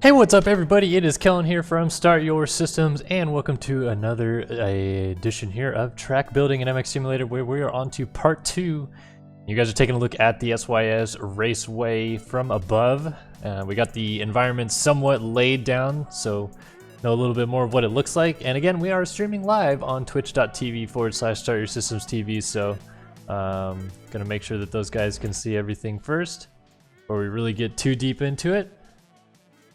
Hey, what's up everybody? It is Kellen here from Start Your Systems, and welcome to another edition here of Track Building and MX Simulator, where we are on to part 2. You guys are taking a look at the SYS Raceway from above. We got the environment somewhat laid down, so know a little bit more of what it looks like. And again, we are streaming live on twitch.tv/StartYourSystemsTV, so gonna make sure that those guys can see everything first before we really get too deep into it.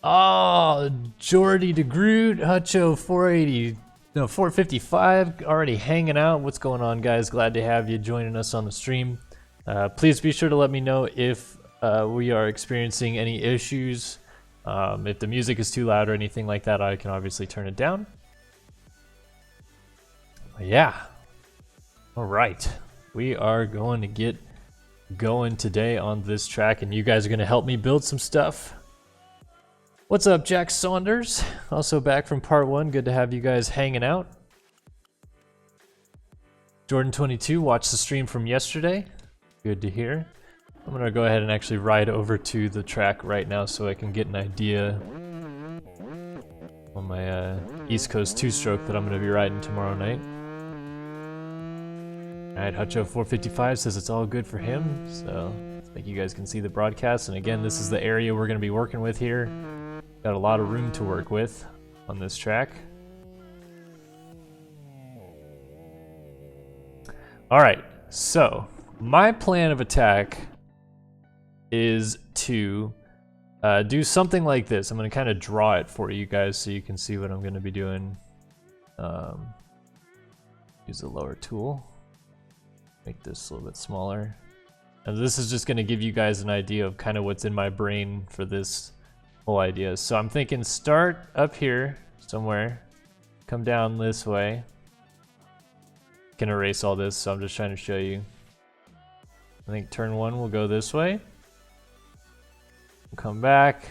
Oh, Jordy DeGroot, Hutcho 455, already hanging out. What's going on, guys? Glad to have you joining us on the stream. Please be sure to let me know if we are experiencing any issues. If the music is too loud or anything like that, I can obviously turn it down. Yeah. All right. We are going to get going today on this track, and you guys are going to help me build some stuff. What's up, Jack Saunders? Also back from part 1. Good to have you guys hanging out. Jordan22 watched the stream from yesterday. Good to hear. I'm gonna go ahead and actually ride over to the track right now so I can get an idea on my East Coast 2-stroke that I'm gonna be riding tomorrow night. Alright, Hutcho 455 says it's all good for him, so I think you guys can see the broadcast. And again, this is the area we're gonna be working with here. Got a lot of room to work with on this track. Alright, so my plan of attack is to do something like this. I'm going to kind of draw it for you guys so you can see what I'm going to be doing. Use the lower tool. Make this a little bit smaller. And this is just going to give you guys an idea of kind of what's in my brain for this whole idea. So I'm thinking start up here somewhere, come down this way. Can erase all this, so I'm just trying to show you. I think turn 1 will go this way. Come back,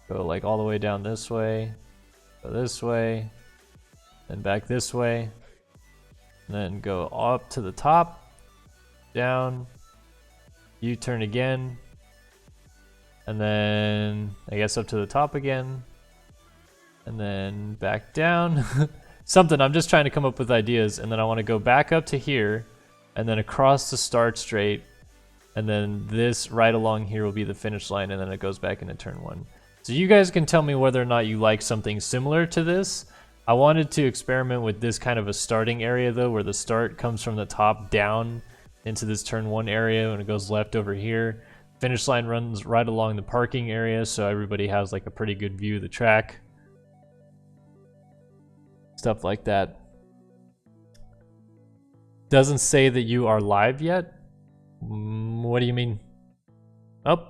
go like all the way down this way, go this way, then back this way, and then go up to the top, down, U-turn again, and then I guess up to the top again, and then back down. Something, I'm just trying to come up with ideas, and then I want to go back up to here, and then across the start straight, and then this right along here will be the finish line, and then it goes back into turn 1. So you guys can tell me whether or not you like something similar to this. I wanted to experiment with this kind of a starting area though, where the start comes from the top down into this turn 1 area, and it goes left over here. Finish line runs right along the parking area, so everybody has like a pretty good view of the track. Stuff like that. Doesn't say that you are live yet. What do you mean? Oh,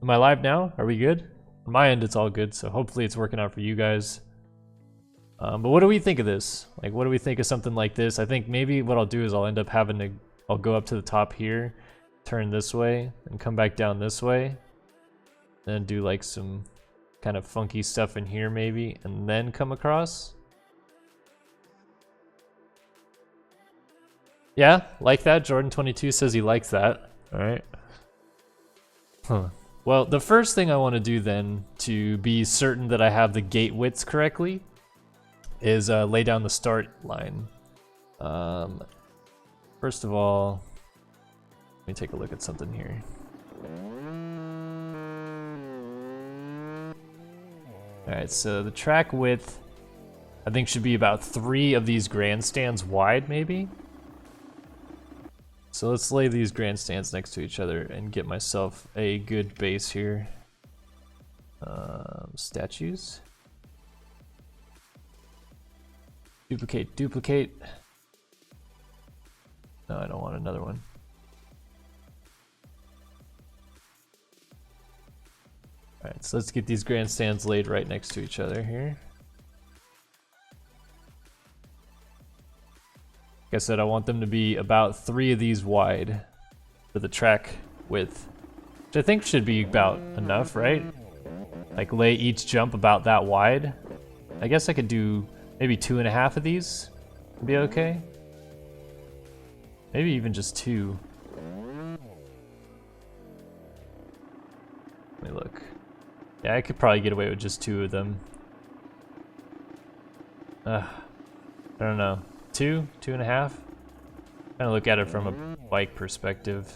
am I live now? Are we good? On my end, it's all good, so hopefully it's working out for you guys. But what do we think of this? Like, what do we think of something like this? I think maybe what I'll do is I'll end up having to, I'll go up to the top here, turn this way, and come back down this way. Then do like some kind of funky stuff in here maybe, and then come across. Yeah, like that. Jordan22 says he likes that. Alright. Huh. Well, the first thing I want to do then, to be certain that I have the gate widths correctly, is lay down the start line. First of all, let me take a look at something here. Alright, so the track width, I think, should be about 3 of these grandstands wide, maybe? So let's lay these grandstands next to each other and get myself a good base here. Statues. Duplicate, duplicate. No, I don't want another one. Alright, so let's get these grandstands laid right next to each other here. Like I said, I want them to be about 3 of these wide for the track width, which I think should be about enough, right? Like lay each jump about that wide. I guess I could do maybe 2.5 of these. Be okay. Maybe even just 2. Let me look. Yeah, I could probably get away with just 2 of them. I don't know. 2? 2.5? Kind of look at it from a bike perspective.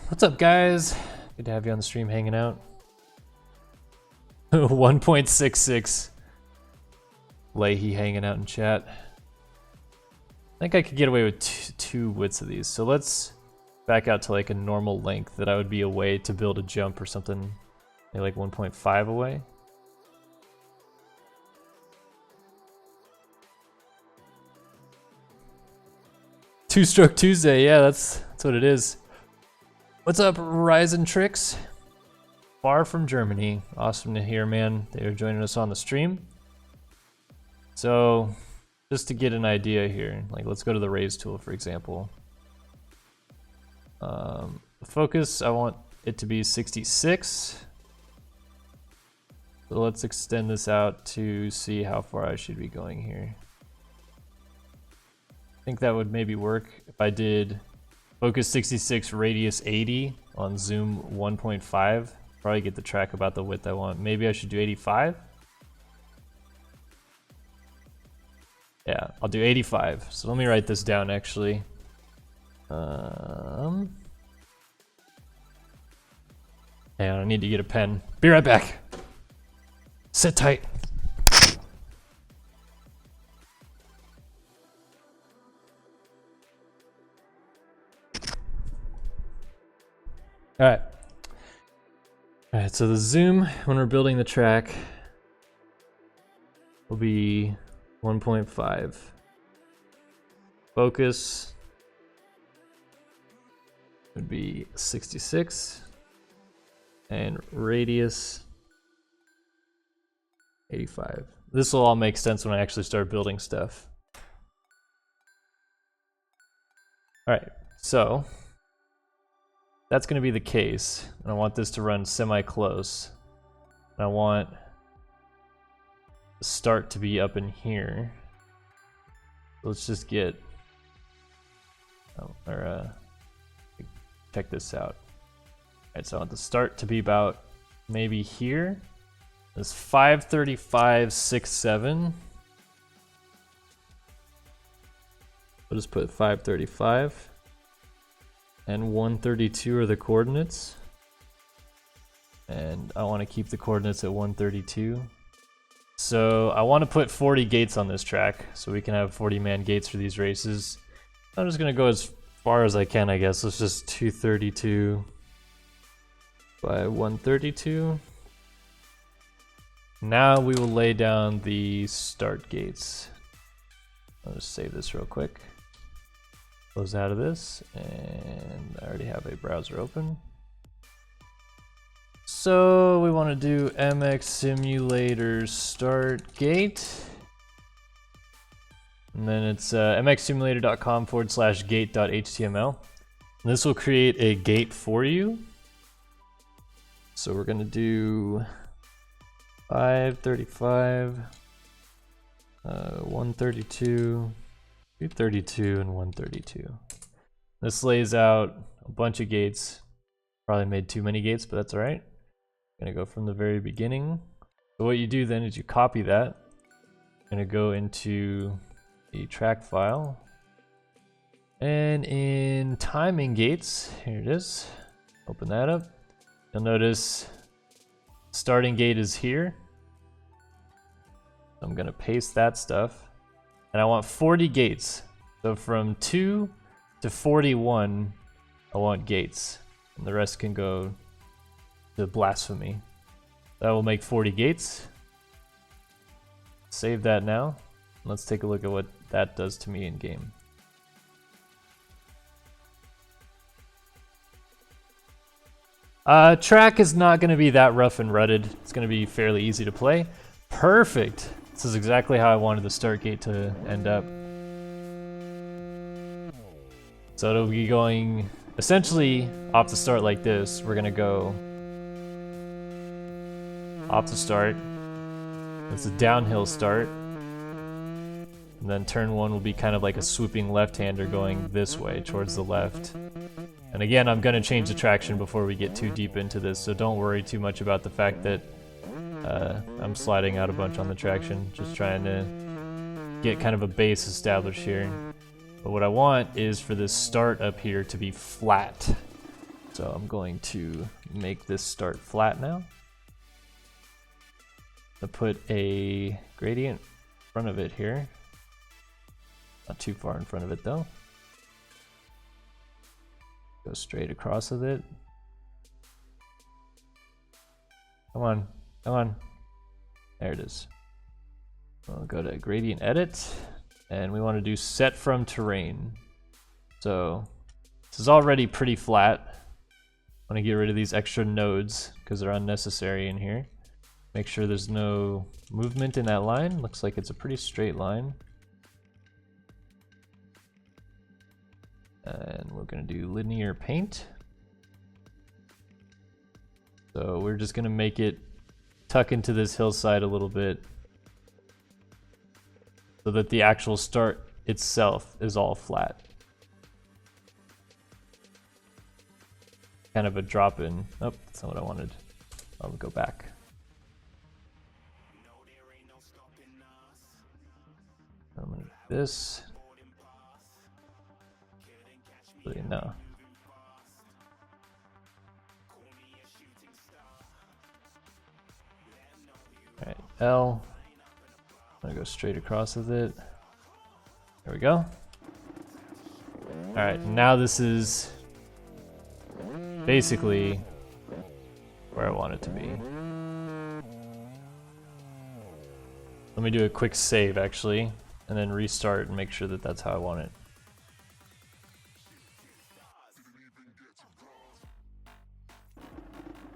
What's up, guys? Good to have you on the stream hanging out. 1.66. Leahy hanging out in chat. I think I could get away with 2 widths of these. So let's back out to like a normal length that I would be away to build a jump or something. Maybe like 1.5 away. Two-stroke Tuesday, yeah, that's what it is. What's up, Ryzen Tricks? Far from Germany. Awesome to hear, man. They are joining us on the stream. So, just to get an idea here, like let's go to the raise tool, for example. The focus, I want it to be 66. So let's extend this out to see how far I should be going here. I think that would maybe work if I did focus 66, radius 80 on zoom 1.5. Probably get the track about the width I want. Maybe I should do 85. Yeah, I'll do 85. So let me write this down actually. And I need to get a pen. Be right back. Sit tight. All right, so the zoom when we're building the track will be 1.5. Focus would be 66. And radius 85. This will all make sense when I actually start building stuff. All right, so that's going to be the case, and I want this to run semi-close. And I want the start to be up in here. Let's just get, check this out. All right, so I want the start to be about maybe here. It's 535.67. We'll just put 535. And 132 are the coordinates. And I want to keep the coordinates at 132. So I want to put 40 gates on this track so we can have 40-man gates for these races. I'm just going to go as far as I can, I guess. Let's just 232 by 132. Now we will lay down the start gates. I'll just save this real quick. Close out of this, and I already have a browser open. So we want to do MX Simulator start gate. And then it's mxsimulator.com/gate.html. This will create a gate for you. So we're going to do 535, 132, 232, and 132. This lays out a bunch of gates. Probably made too many gates, but that's all right. Gonna go from the very beginning. So what you do then is you copy that. Gonna go into the track file. And in timing gates, here it is. Open that up. You'll notice starting gate is here. I'm gonna paste that stuff. And I want 40 gates. So from 2 to 41, I want gates. And the rest can go to blasphemy. That will make 40 gates. Save that now. Let's take a look at what that does to me in game. Track is not going to be that rough and rutted. It's going to be fairly easy to play. Perfect. This is exactly how I wanted the start gate to end up. So it'll be going essentially off the start like this. We're going to go off the start. It's a downhill start. And then turn 1 will be kind of like a swooping left-hander going this way towards the left. And again, I'm gonna change the traction before we get too deep into this, so don't worry too much about the fact that I'm sliding out a bunch on the traction, just trying to get kind of a base established here. But what I want is for this start up here to be flat. So I'm going to make this start flat now. I'll put a gradient in front of it here. Not too far in front of it though. Go straight across with it. Come on, come on. There it is. We'll go to gradient edit, and we want to do set from terrain. So this is already pretty flat. I want to get rid of these extra nodes because they're unnecessary in here. Make sure there's no movement in that line. Looks like it's a pretty straight line. And we're going to do linear paint. So we're just going to make it tuck into this hillside a little bit so that the actual start itself is all flat. Kind of a drop in. Oh, that's not what I wanted. I'll go back. I'm going to do this. No. Alright, L. I'm gonna go straight across with it. There we go. Alright, now this is basically where I want it to be. Let me do a quick save actually, and then restart and make sure that that's how I want it.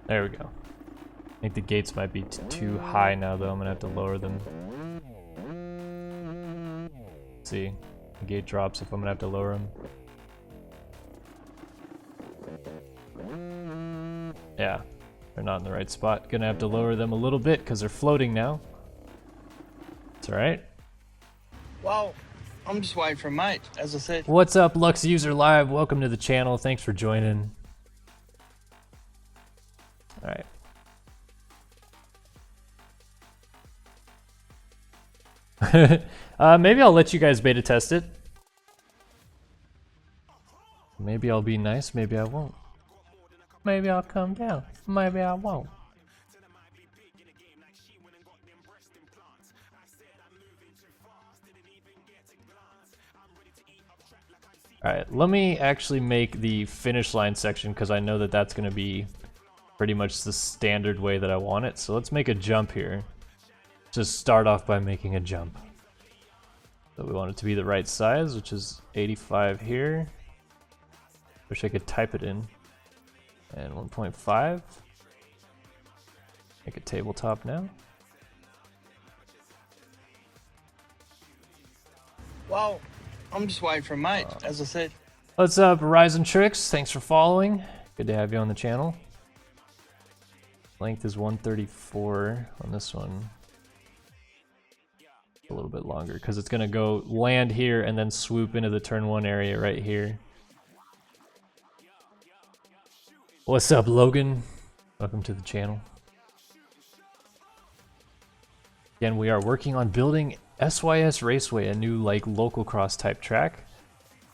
There we go. I think the gates might be too high now though, I'm gonna have to lower them. Let's see, the gate drops if I'm gonna have to lower them. Yeah, they're not in the right spot. Gonna have to lower them a little bit because they're floating now. It's alright. Well, I'm just waiting for a mate, as I said. What's up, Lux User Live? Welcome to the channel. Thanks for joining. Alright. Maybe I'll let you guys beta test it. Maybe I'll be nice, maybe I won't. Maybe I'll come down, maybe I won't. Alright, let me actually make the finish line section because I know that that's going to be pretty much the standard way that I want it. So let's make a jump here. Just start off by making a jump. So we want it to be the right size, which is 85 here. Wish I could type it in. And 1.5. Make a tabletop now. Well, I'm just waiting for a mate, as I said. What's up, Horizon Tricks? Thanks for following. Good to have you on the channel. Length is 134 on this one. A little bit longer because it's gonna go land here and then swoop into the turn 1 area right here. What's up, Logan? Welcome to the channel. Again, we are working on building SYS Raceway, a new like local cross type track.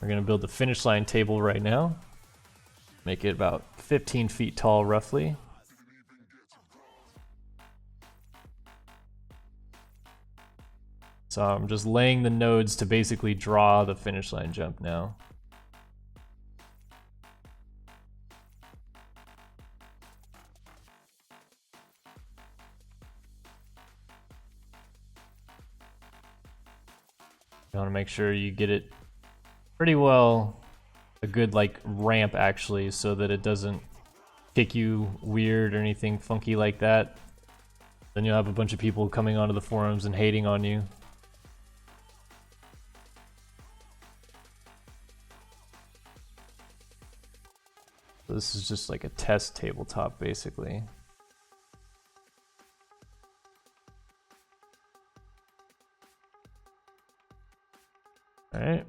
We're gonna build the finish line table right now. Make it about 15 feet tall roughly. So I'm just laying the nodes to basically draw the finish line jump now. You want to make sure you get it pretty well, a good like ramp actually, so that it doesn't kick you weird or anything funky like that. Then you'll have a bunch of people coming onto the forums and hating on you. So this is just like a test tabletop basically. Alright.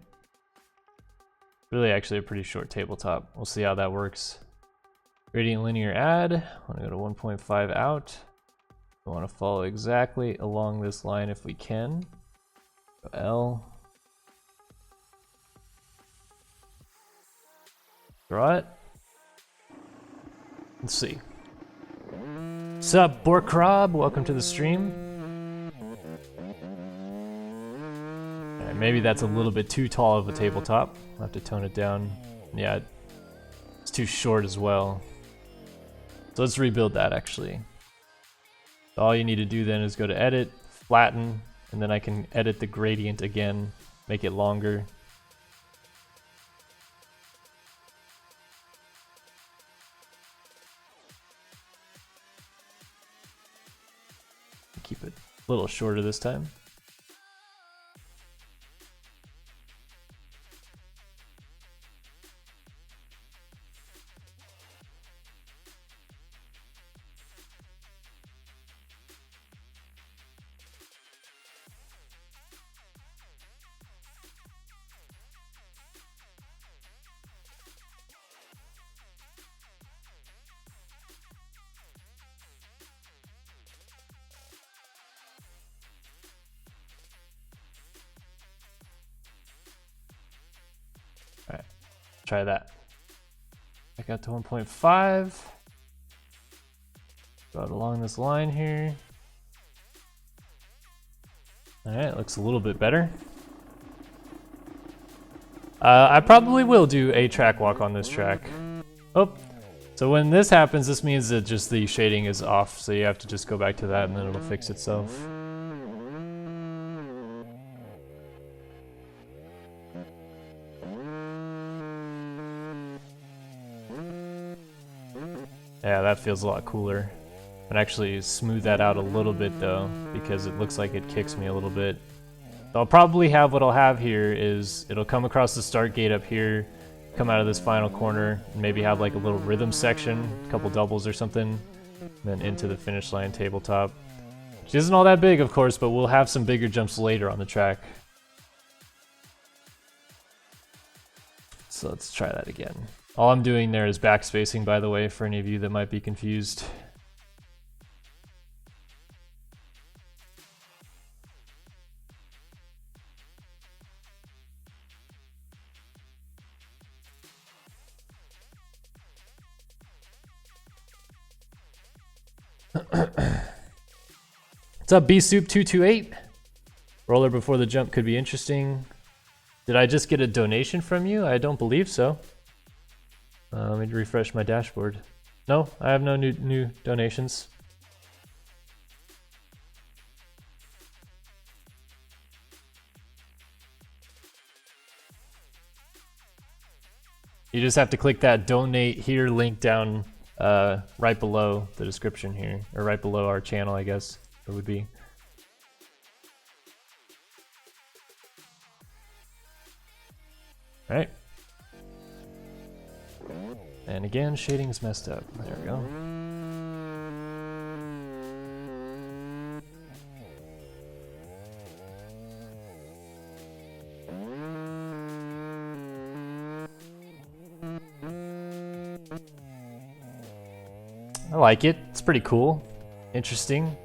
Really actually a pretty short tabletop. We'll see how that works. Gradient linear add. I want to go to 1.5 out. We want to follow exactly along this line if we can. Go L. Draw it. Let's see. Sup, Borkrab? Welcome to the stream. Alright, maybe that's a little bit too tall of a tabletop. I'll have to tone it down. Yeah, it's too short as well. So let's rebuild that actually. So all you need to do then is go to edit, flatten, and then I can edit the gradient again, make it longer. Keep it a little shorter this time. Alright, try that. Back out to 1.5. Draw it along this line here. Alright, looks a little bit better. I probably will do a track walk on this track. Oh, so when this happens, this means that just the shading is off, so you have to just go back to that and then it'll fix itself. Yeah, that feels a lot cooler. And actually smooth that out a little bit though, because it looks like it kicks me a little bit. So I'll probably have what I'll have here is it'll come across the start gate up here, come out of this final corner, and maybe have like a little rhythm section, a couple doubles or something, and then into the finish line tabletop. Which isn't all that big, of course, but we'll have some bigger jumps later on the track. So let's try that again. All I'm doing there is backspacing, by the way, for any of you that might be confused. What's up, bsoup228? Roller before the jump could be interesting. Did I just get a donation from you? I don't believe so. Let me refresh my dashboard. No, I have no new donations. You just have to click that donate here link down right below the description here, or right below our channel, I guess it would be. All right. And again, shading's messed up. There we go. I like it. It's pretty cool. Interesting.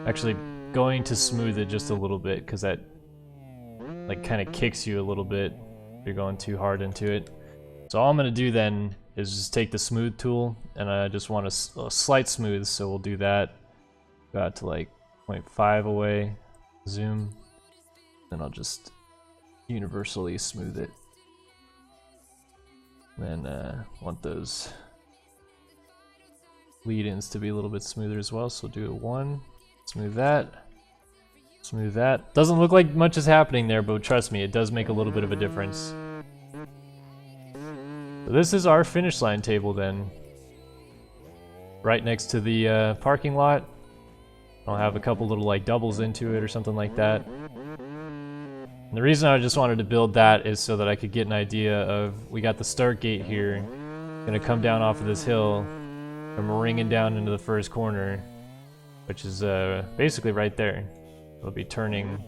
Actually going to smooth it just a little bit because that like kind of kicks you a little bit if you're going too hard into it. So all I'm going to do then is just take the smooth tool, and I just want a slight smooth, so we'll do that. Go out to like 0.5 away, zoom, then I'll just universally smooth it. Then want those lead-ins to be a little bit smoother as well, so we'll do a 1. Smooth that. Smooth that. Doesn't look like much is happening there, but trust me, it does make a little bit of a difference. So this is our finish line table then. Right next to the parking lot. I'll have a couple little like doubles into it or something like that. And the reason I just wanted to build that is so that I could get an idea of, we got the start gate here. Gonna come down off of this hill. I'm ringing down into the first corner, which is basically right there. We'll be turning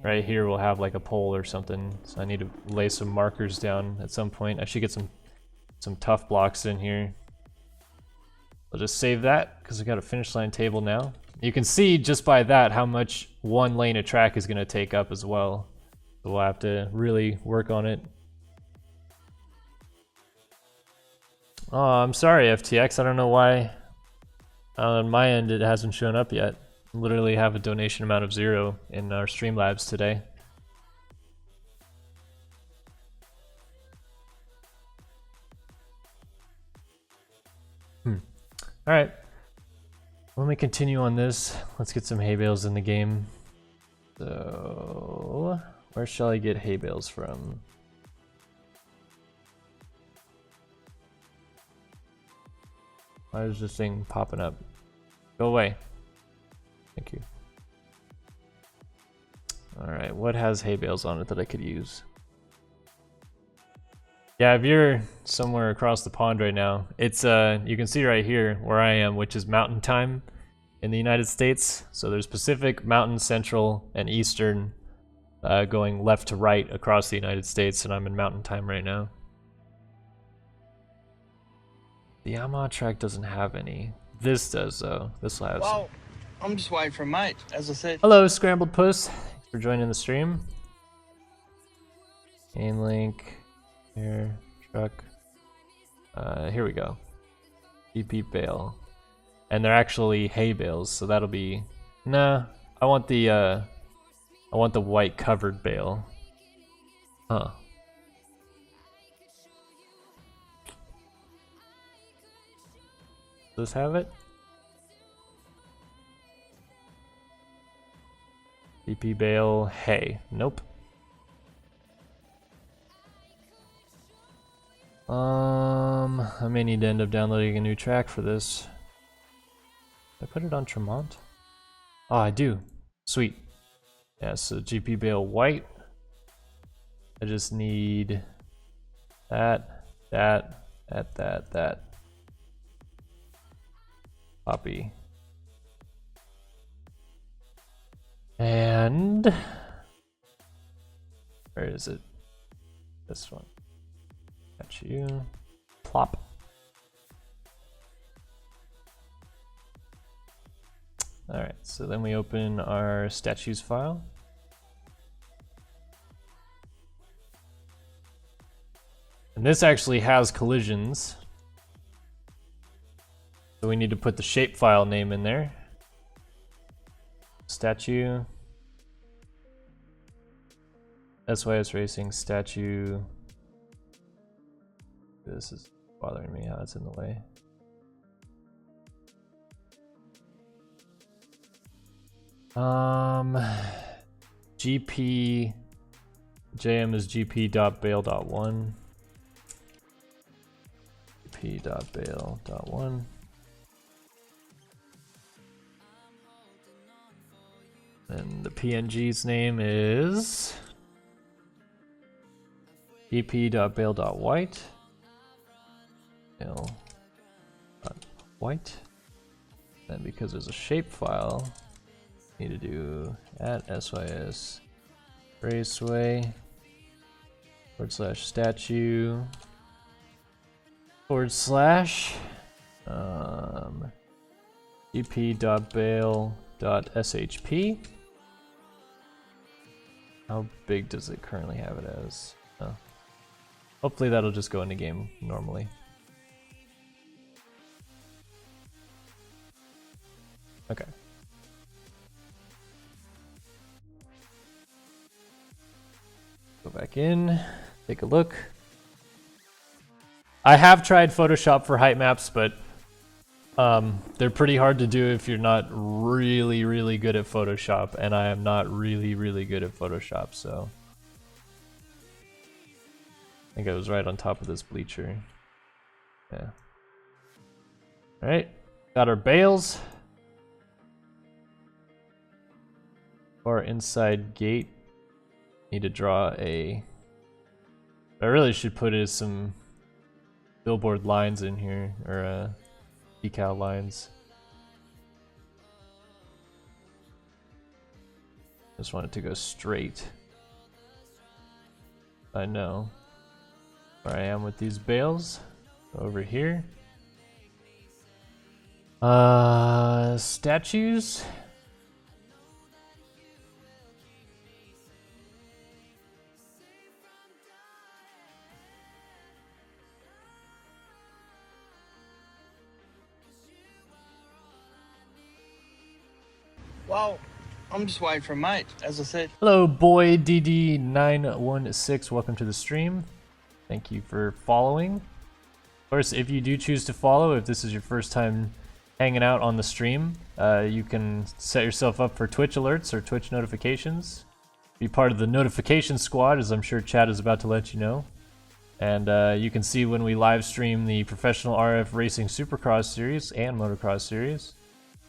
right here. We'll have like a pole or something, so I need to lay some markers down at some point. I should get some tough blocks in here. I'll just save that because I got a finish line table now. You can see just by that how much one lane of track is going to take up as well. So we'll have to really work on it. Oh, I'm sorry, FTX. I don't know why on my end it hasn't shown up yet. I literally have a donation amount of 0 in our Streamlabs today. Alright. Let me continue on this. Let's get some hay bales in the game. So, where shall I get hay bales from? Why is this thing popping up? Go away. Thank you. Alright, what has hay bales on it that I could use? Yeah, if you're somewhere across the pond right now, it's you can see right here where I am, which is mountain time in the United States. So there's Pacific, Mountain, Central, and Eastern going left to right across the United States, and I'm in mountain time right now. The Yamaha track doesn't have any. This does though. This will have some. Well, I'm just waiting for a mate, as I said. Hello, Scrambled Puss. Thanks for joining the stream. Gain link. Here, truck. Here we go. GP bale. And they're actually hay bales, so that'll be... Nah, I want the white covered bale. Huh. Does this have it? GP bale, hay. Nope. I may need to end up downloading a new track for this. Did I put it on Tremont? Oh, I do. Sweet. Yeah, so GP bale white. I just need that. Copy. And where is it? This one. Got you. Plop. Alright, so then we open our statues file. And this actually has collisions. So we need to put the shapefile name in there. Statue. SYS Racing statue. This is bothering me how it's in the way. GP JM is gp.bale.1. gp.bale.1. And the PNG's name is gp.bale.white. Bale.white. Then because there's a shapefile, need to do at SYS Raceway /statue / gp.bale.shp. How big does it currently have it as? Oh. Hopefully that'll just go into game normally. Okay. Go back in, take a look. I have tried Photoshop for height maps, but they're pretty hard to do if you're not really good at Photoshop, and I am not really good at Photoshop, so I think I was right on top of this bleacher. Yeah. Alright, got our bales. For our inside gate, need to draw a... I really should put in some billboard lines in here, or decal lines. Just want it to go straight. I know where I am with these bales. Over here. Statues. Well, I'm just waiting for a mate, as I said. Hello, boy DD916. Welcome to the stream. Thank you for following. Of course, if you do choose to follow, if this is your first time hanging out on the stream, you can set yourself up for Twitch alerts or Twitch notifications. Be part of the notification squad, as I'm sure Chad is about to let you know. And you can see when we live stream the Professional RF Racing Supercross Series and Motocross Series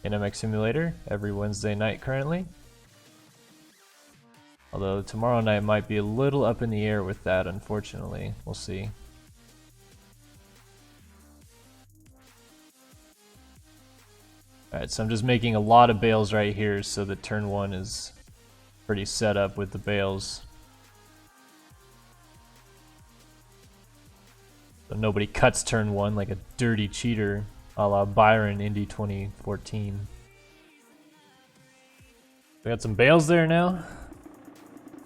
in MX Simulator every Wednesday night currently. Although tomorrow night might be a little up in the air with that, unfortunately. We'll see. Alright, so I'm just making a lot of bales right here so that turn 1 is pretty set up with the bales. So nobody cuts turn 1 like a dirty cheater a la Byron Indy 2014. We got some bales there now.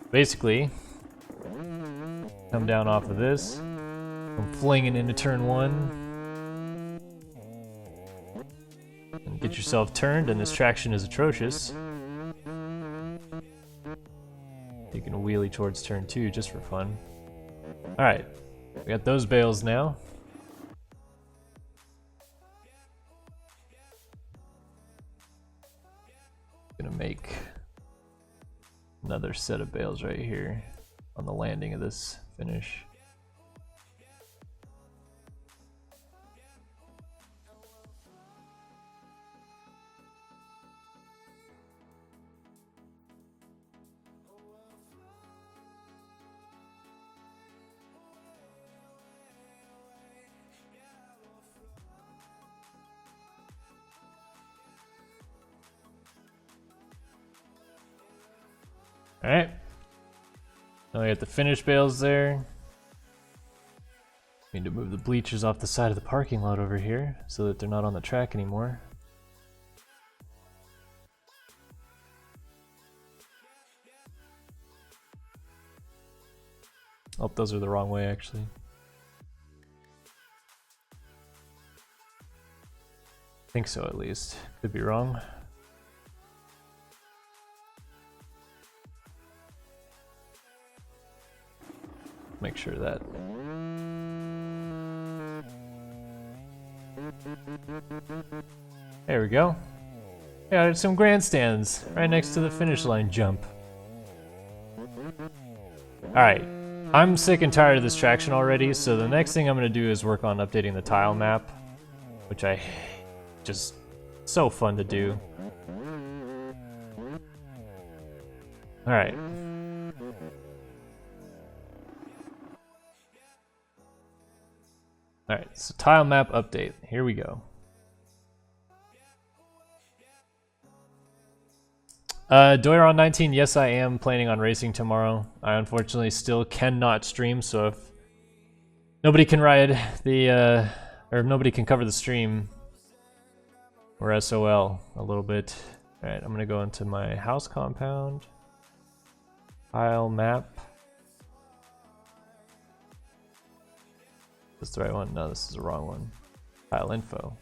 Basically, come down off of this. I'm flinging into turn 1. And get yourself turned, and this traction is atrocious. You can wheelie towards turn 2 just for fun. Alright, we got those bales now. Gonna make another set of bales right here on the landing of this finish. Alright. Now we got the finish bales there. Need to move the bleachers off the side of the parking lot over here so that they're not on the track anymore. Oh, those are the wrong way actually. Think so at least. Could be wrong. Make sure that. There we go. Yeah, there's some grandstands right next to the finish line jump. Alright, I'm sick and tired of this traction already, so the next thing I'm going to do is work on updating the tile map, which I just so fun to do. Alright. Alright, so tile map update. Here we go. Doiron 19, yes I am planning on racing tomorrow. I unfortunately still cannot stream, so if nobody can ride the, or if nobody can cover the stream, we're SOL a little bit. Alright, I'm gonna go into my house compound. Tile map. Is this the right one? No, this is the wrong one. Tile info.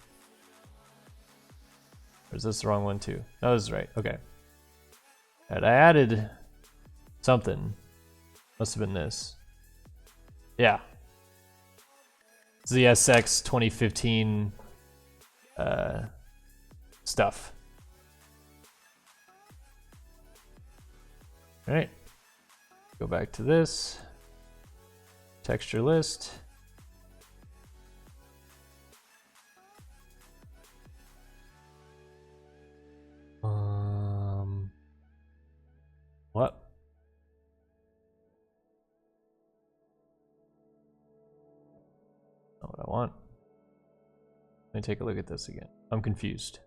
Or is this the wrong one too? No, this is right. Okay. Alright, I added something. Must have been this. Yeah. It's the SX 2015 stuff. Alright. Go back to this. Texture list. What? Not what I want. me take a look at this again. I'm confused.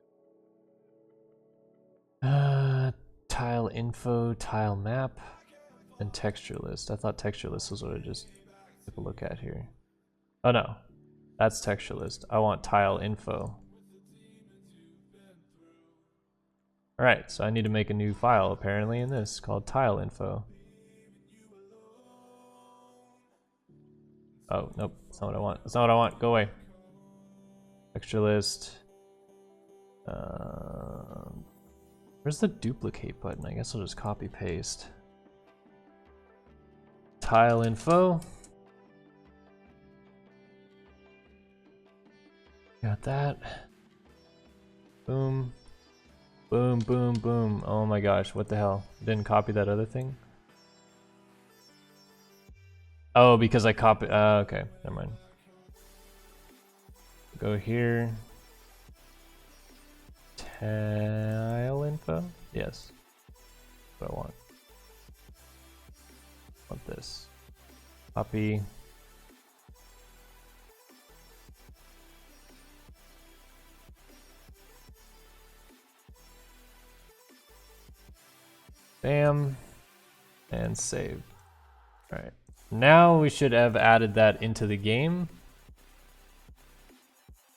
Tile info, tile map, and texture list. I thought texture list was what I just took a look at here. Oh no, that's texture list. I want tile info. Alright, so I need to make a new file apparently in this called tile info. Oh, nope, that's not what I want. That's not what I want. Go away. Texture list. Where's the duplicate button? I guess I'll just copy paste. Tile info. Got that. Boom. Boom, boom, boom. Oh my gosh, what the hell? Didn't copy that other thing? Oh, because I copied. Okay, never mind. Go here. Tile info? Yes. That's what I want. Want this. Copy. Bam. And save. Alright. Now we should have added that into the game.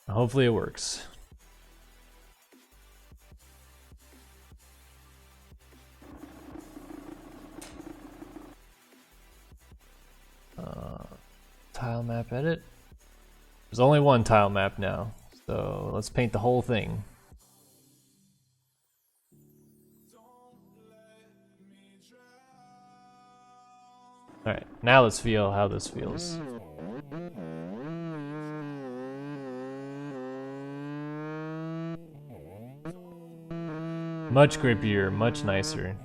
Hopefully it works. Tile map edit. There's only one tile map now, so let's paint the whole thing. Alright, now let's feel how this feels. Much grippier, much nicer.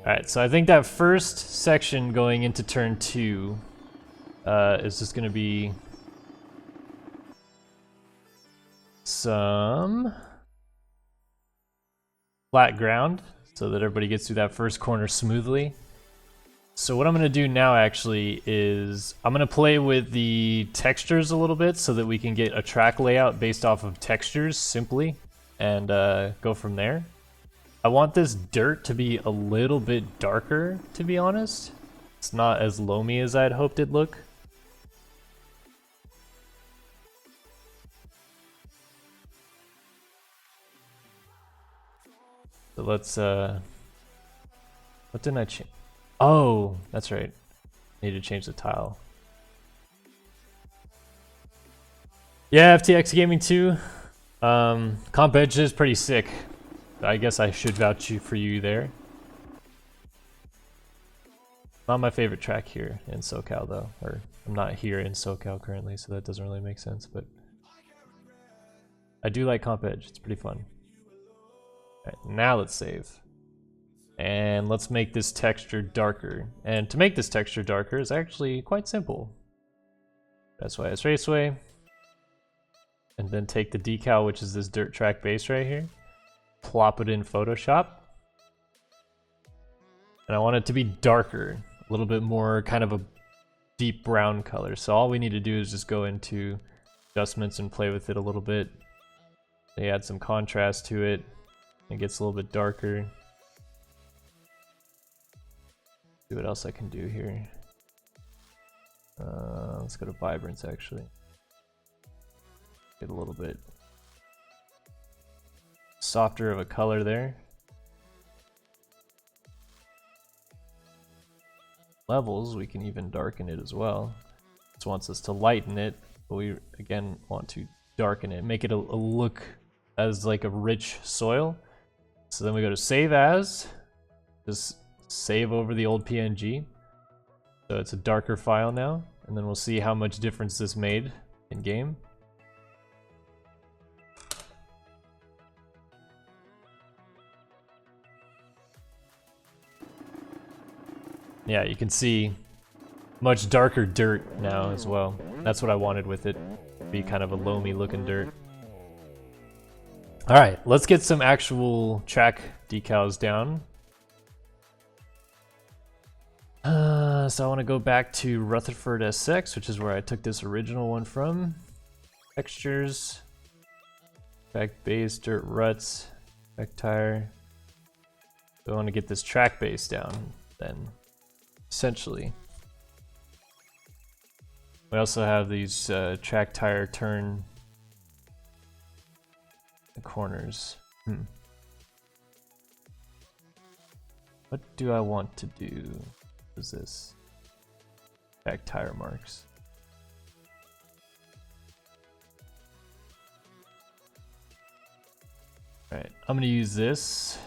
Alright, so I think that first section going into turn 2 is just gonna be some flat ground so that everybody gets through that first corner smoothly. So what I'm gonna do now actually is I'm gonna play with the textures a little bit so that we can get a track layout based off of textures simply and go from there. I want this dirt to be a little bit darker, to be honest. It's not as loamy as I'd hoped it'd look. So let's, what didn't I change? Oh, that's right. I need to change the tile. Yeah, FTX Gaming 2. Comp Edge is pretty sick. I guess I should vouch for you there. Not my favorite track here in SoCal though, or I'm not here in SoCal currently, so that doesn't really make sense, but I do like Comp Edge, it's pretty fun. Alright, now let's save. And let's make this texture darker. And to make this texture darker is actually quite simple. SYS Raceway. And then take the decal, which is this dirt track base right here. Plop it in Photoshop. And I want it to be darker, a little bit more kind of a deep brown color. So all we need to do is just go into adjustments and play with it a little bit. They add some contrast to it. It gets a little bit darker. See what else I can do here. Let's go to Vibrance actually. Get a little bit softer of a color there. Levels, we can even darken it as well. This wants us to lighten it, but we again want to darken it, make it a look as like a rich soil. So then we go to save as, just save over the old PNG. So it's a darker file now, and then we'll see how much difference this made in game. yeah, you can see much darker dirt now as well. That's what I wanted with it, be kind of a loamy looking dirt. All right, let's get some actual track decals down. So I want to go back to Rutherford SX, which is where I took this original one from. Textures, track base, dirt ruts, track tire. So I want to get this track base down then, essentially. We also have these track tire turn corners. What do I want to do? What is this? Track tire marks. Alright, I'm gonna use this.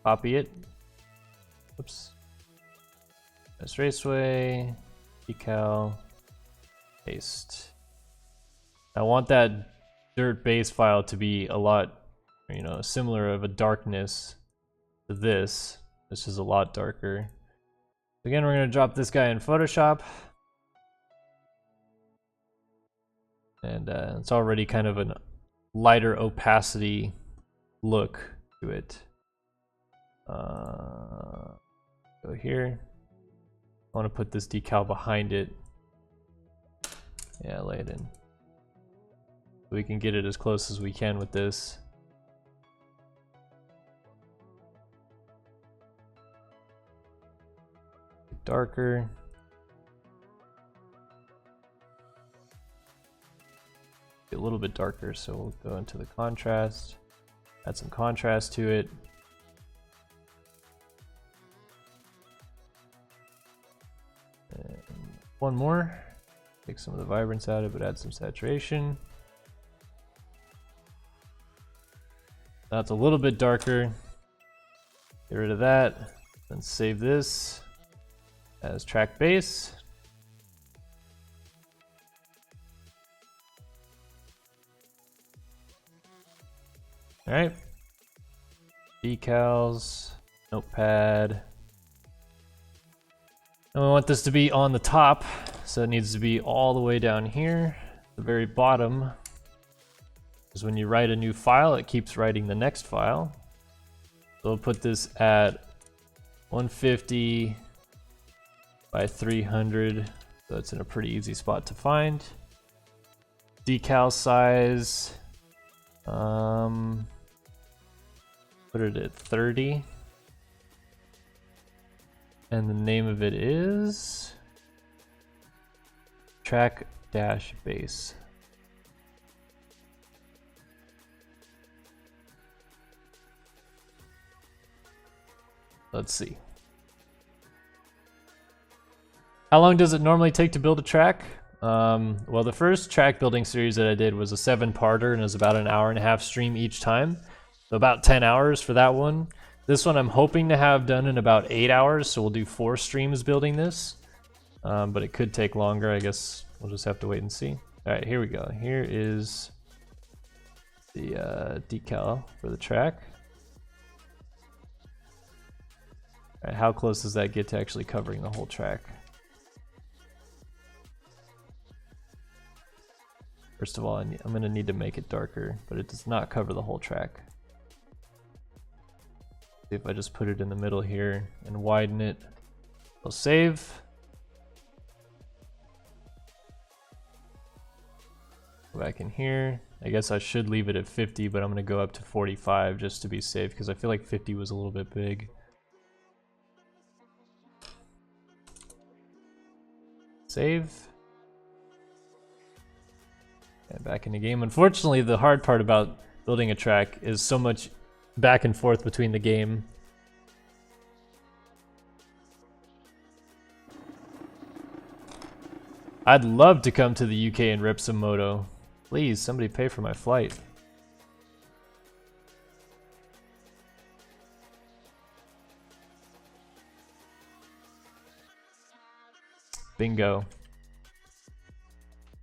Copy it. Oops. SYS Raceway. Decal. Paste. I want that dirt base file to be a lot, you know, similar of a darkness to this. This is a lot darker. Again, we're gonna drop this guy in Photoshop. And it's already kind of a lighter opacity look to it. Go here. I want to put this decal behind it. Yeah, lay it in. We can get it as close as we can with this. Darker. A little bit darker, so we'll go into the contrast, add some contrast to it. And one more. Take some of the vibrance out of it, add some saturation. That's a little bit darker. Get rid of that. Then save this as track base. All right. Decals, notepad. And we want this to be on the top, so it needs to be all the way down here, the very bottom. Because when you write a new file, it keeps writing the next file. So we'll put this at 150 by 300, so it's in a pretty easy spot to find. Decal size, put it at 30. And the name of it is track-base. Let's see. How long does it normally take to build a track? Well, the first track building series that I did was a 7-parter, and it was about an hour-and-a-half stream each time. So about 10 hours for that one. This one I'm hoping to have done in about 8 hours, so we'll do 4 streams building this. But it could take longer, I guess we'll just have to wait and see. Alright, here we go. Here is the decal for the track. Alright, how close does that get to actually covering the whole track? First of all, I'm going to need to make it darker, but it does not cover the whole track. See if I just put it in the middle here and widen it. I'll save. Go back in here. I guess I should leave it at 50, but I'm going to go up to 45 just to be safe because I feel like 50 was a little bit big. Save. And back in the game. Unfortunately, the hard part about building a track is so much back and forth between the game. I'd love to come to the UK and rip some moto. Please, somebody pay for my flight. Bingo.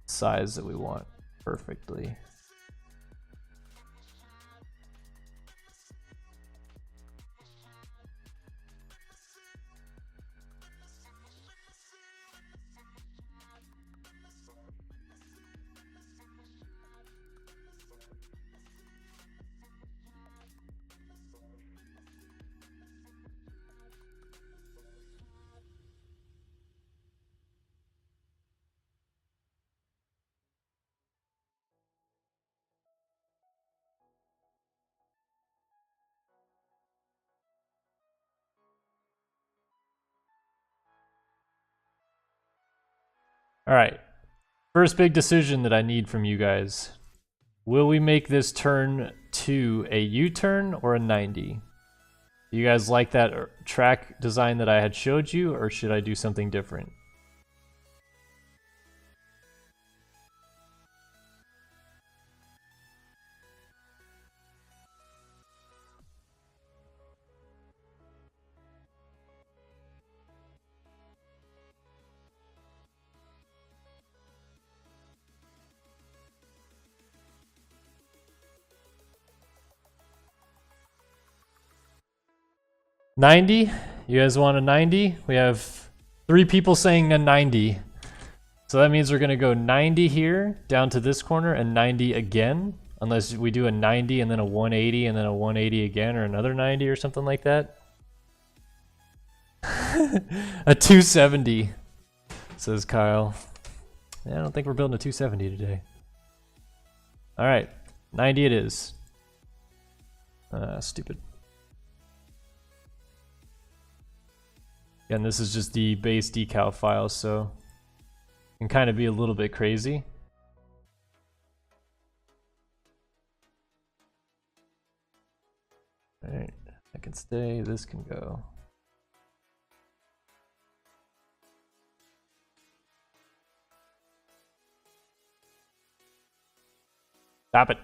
Size that we want perfectly. Alright. First big decision that I need from you guys. Will we make this turn to a U-turn or a 90? Do you guys like that track design that I had showed you, or should I do something different? $90? You guys want a 90? We have 3 people saying a 90. So that means we're gonna go 90 here, down to this corner, and 90 again. Unless we do a 90 and then a 180 and then a 180 again, or another 90 or something like that. A 270, says Kyle. Yeah, I don't think we're building a 270 today. Alright, 90 it is. Stupid. And this is just the base decal file, so it can kind of be a little bit crazy. Alright, I can stay, this can go. Stop it.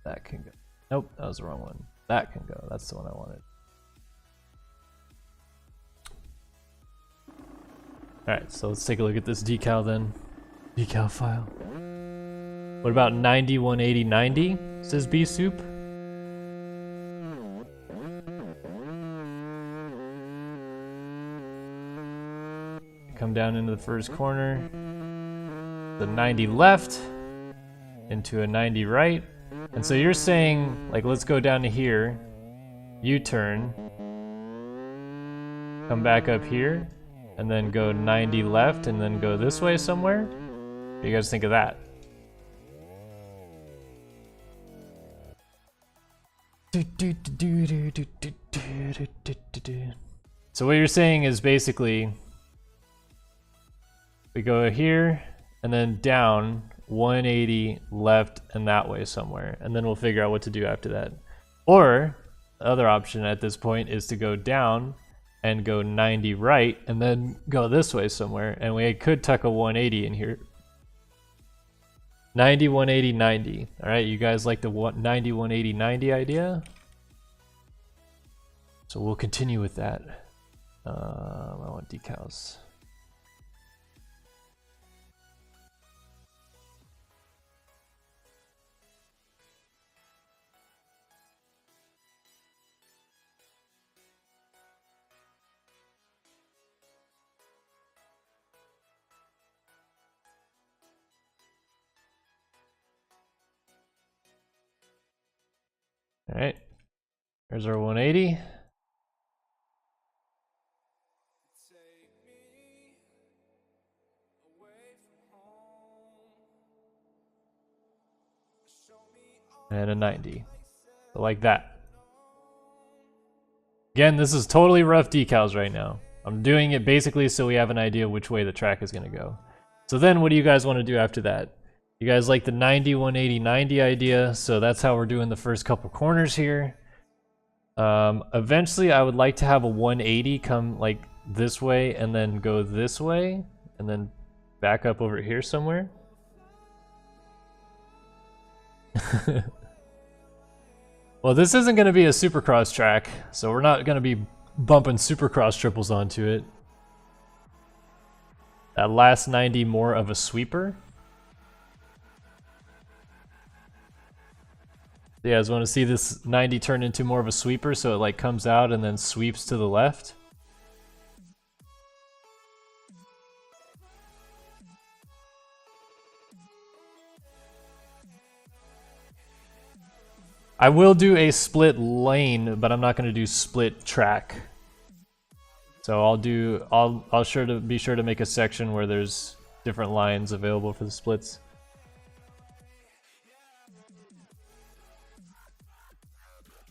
That can go. Nope, that was the wrong one. That can go. That's the one I wanted. Alright, so let's take a look at this decal then. Decal file. What about 90, 180, 90? Says B Soup. Come down into the first corner. The 90 left. Into a 90 right. And so you're saying, like, let's go down to here, U-turn, come back up here, and then go 90 left, and then go this way somewhere? What do you guys think of that? So what you're saying is basically, we go here, and then down, 180 left and that way somewhere, and then we'll figure out what to do after that. Or the other option at this point is to go down and go 90 right and then go this way somewhere, and we could tuck a 180 in here. 90, 180, 90. All right, you guys like the 90, 180, 90 idea? So we'll continue with that. I want decals. All right, there's our 180. And a 90, so like that. Again, this is totally rough decals right now. I'm doing it basically so we have an idea which way the track is gonna go. So then what do you guys want to do after that? You guys like the 90, 180, 90 idea, so that's how we're doing the first couple corners here. Eventually I would like to have a 180 come like this way and then go this way and then back up over here somewhere. Well, this isn't going to be a supercross track, so we're not going to be bumping supercross triples onto it. That last 90 more of a sweeper. You guys want to see this 90 turn into more of a sweeper, so it like comes out and then sweeps to the left? I will do a split lane, but I'm not going to do split track. So I'll be sure to make a section where there's different lines available for the splits.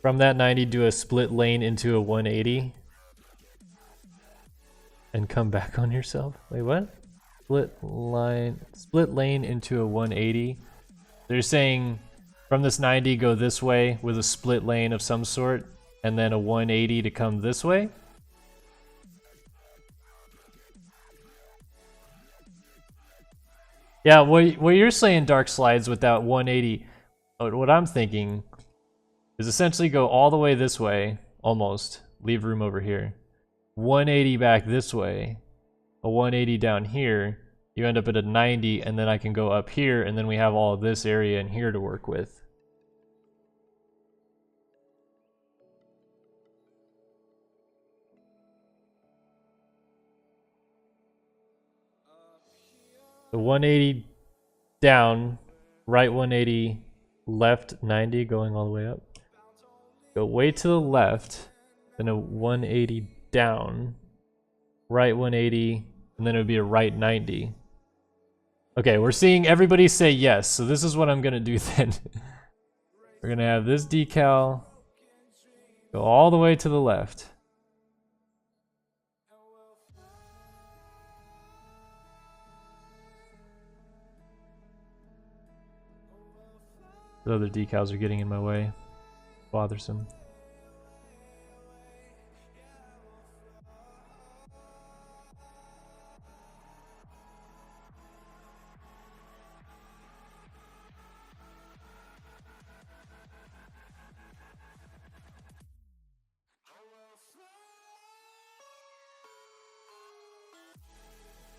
From that 90, do a split lane into a 180 and come back on yourself. Wait, what? Split lane into a 180. They're saying from this 90 go this way with a split lane of some sort, and then a 180 to come this way. Yeah, what you're saying, Dark Slides, with that 180, what I'm thinking is essentially go all the way this way, almost, leave room over here. 180 back this way, a 180 down here, you end up at a 90, and then I can go up here, and then we have all of this area in here to work with. The 180 down, right 180, left 90, going all the way up. Go way to the left, then a 180 down, right 180, and then it would be a right 90. Okay, we're seeing everybody say yes, so this is what I'm gonna do then. We're gonna have this decal go all the way to the left. The other decals are getting in my way. Bothersome.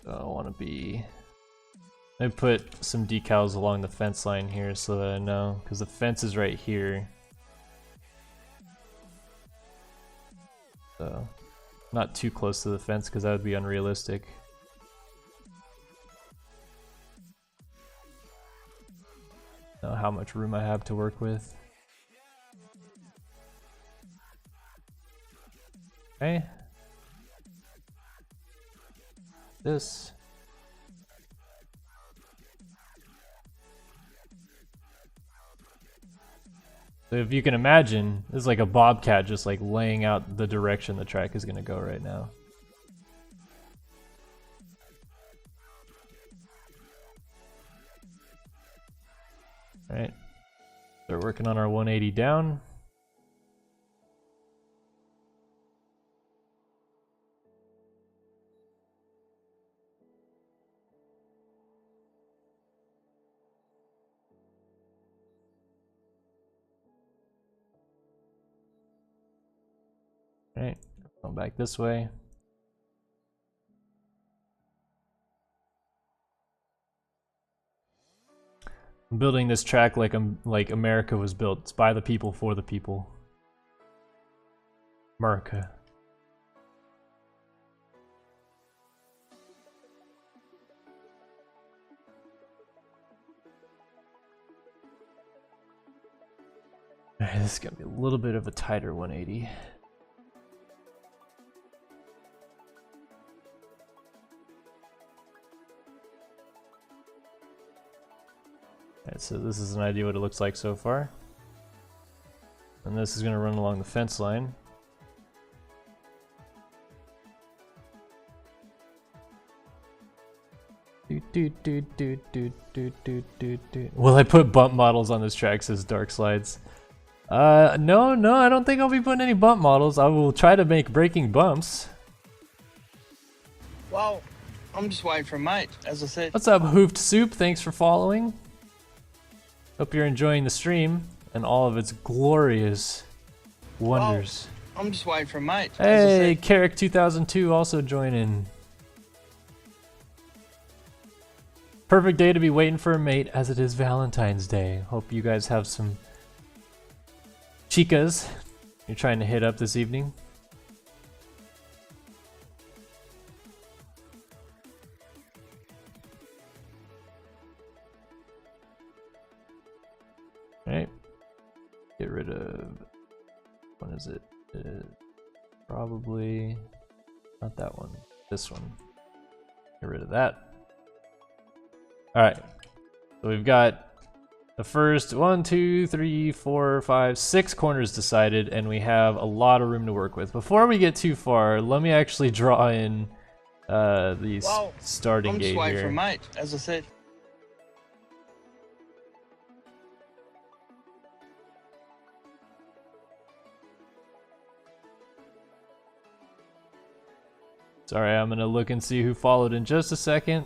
I want to be... I put some decals along the fence line here so that I know, because the fence is right here. So, not too close to the fence because that would be unrealistic. Know how much room I have to work with. Okay. This. So if you can imagine, this is like a bobcat just like laying out the direction the track is gonna go right now. Alright. Start working on our 180 down. Alright, going back this way. I'm building this track like America was built. It's by the people, for the people. America. Alright, this is gonna be a little bit of a tighter 180. Alright, so this is an idea what it looks like so far. And this is going to run along the fence line. Will I put bump models on this track, says Dark Slides. No, I don't think I'll be putting any bump models. I will try to make braking bumps. Well, I'm just waiting for a mate, as I said. What's up, Hoofed Soup? Thanks for following. Hope you're enjoying the stream and all of its glorious wonders. Well, I'm just waiting for a mate. Hey, Carrick 2002 also joining. Perfect day to be waiting for a mate as it is Valentine's Day. Hope you guys have some chicas you're trying to hit up this evening. Alright, get rid of, what is it? Probably not that one, this one. Get rid of that. Alright, so we've got the first 1, 2, 3, 4, 5, 6 corners decided, and we have a lot of room to work with. Before we get too far, let me actually draw in the starting gate I'm just waiting here. for mate, as I said. Sorry, I'm gonna look and see who followed in just a second.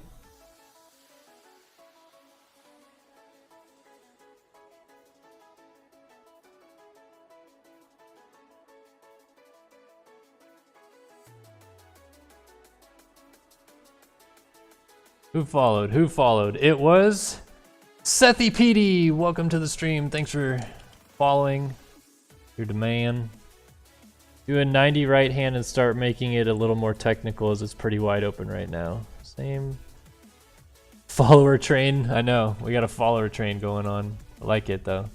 Who followed? Who followed? It was Sethy PD. Welcome to the stream. Thanks for following. Your demand. Do a 90 right hand and start making it a little more technical, as it's pretty wide open right now. Same. Follower train. I know. We got a follower train going on. I like it though.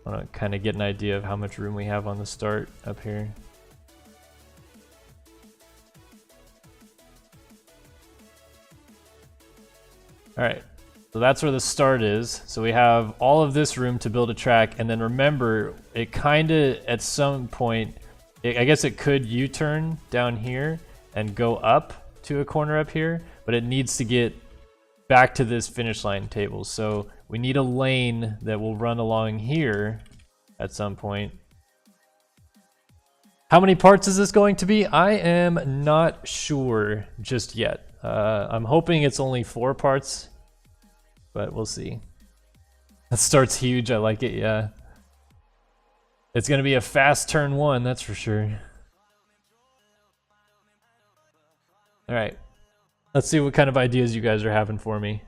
I want to kind of get an idea of how much room we have on the start up here. Alright, so that's where the start is. So we have all of this room to build a track, and then remember, it kind of, at some point, I guess it could U-turn down here and go up to a corner up here, but it needs to get back to this finish line table. So we need a lane that will run along here at some point. How many parts is this going to be? I am not sure just yet. I'm hoping it's only 4 parts, but we'll see. That start's huge. I like it, yeah. It's going to be a fast turn 1, that's for sure. All right. Let's see what kind of ideas you guys are having for me.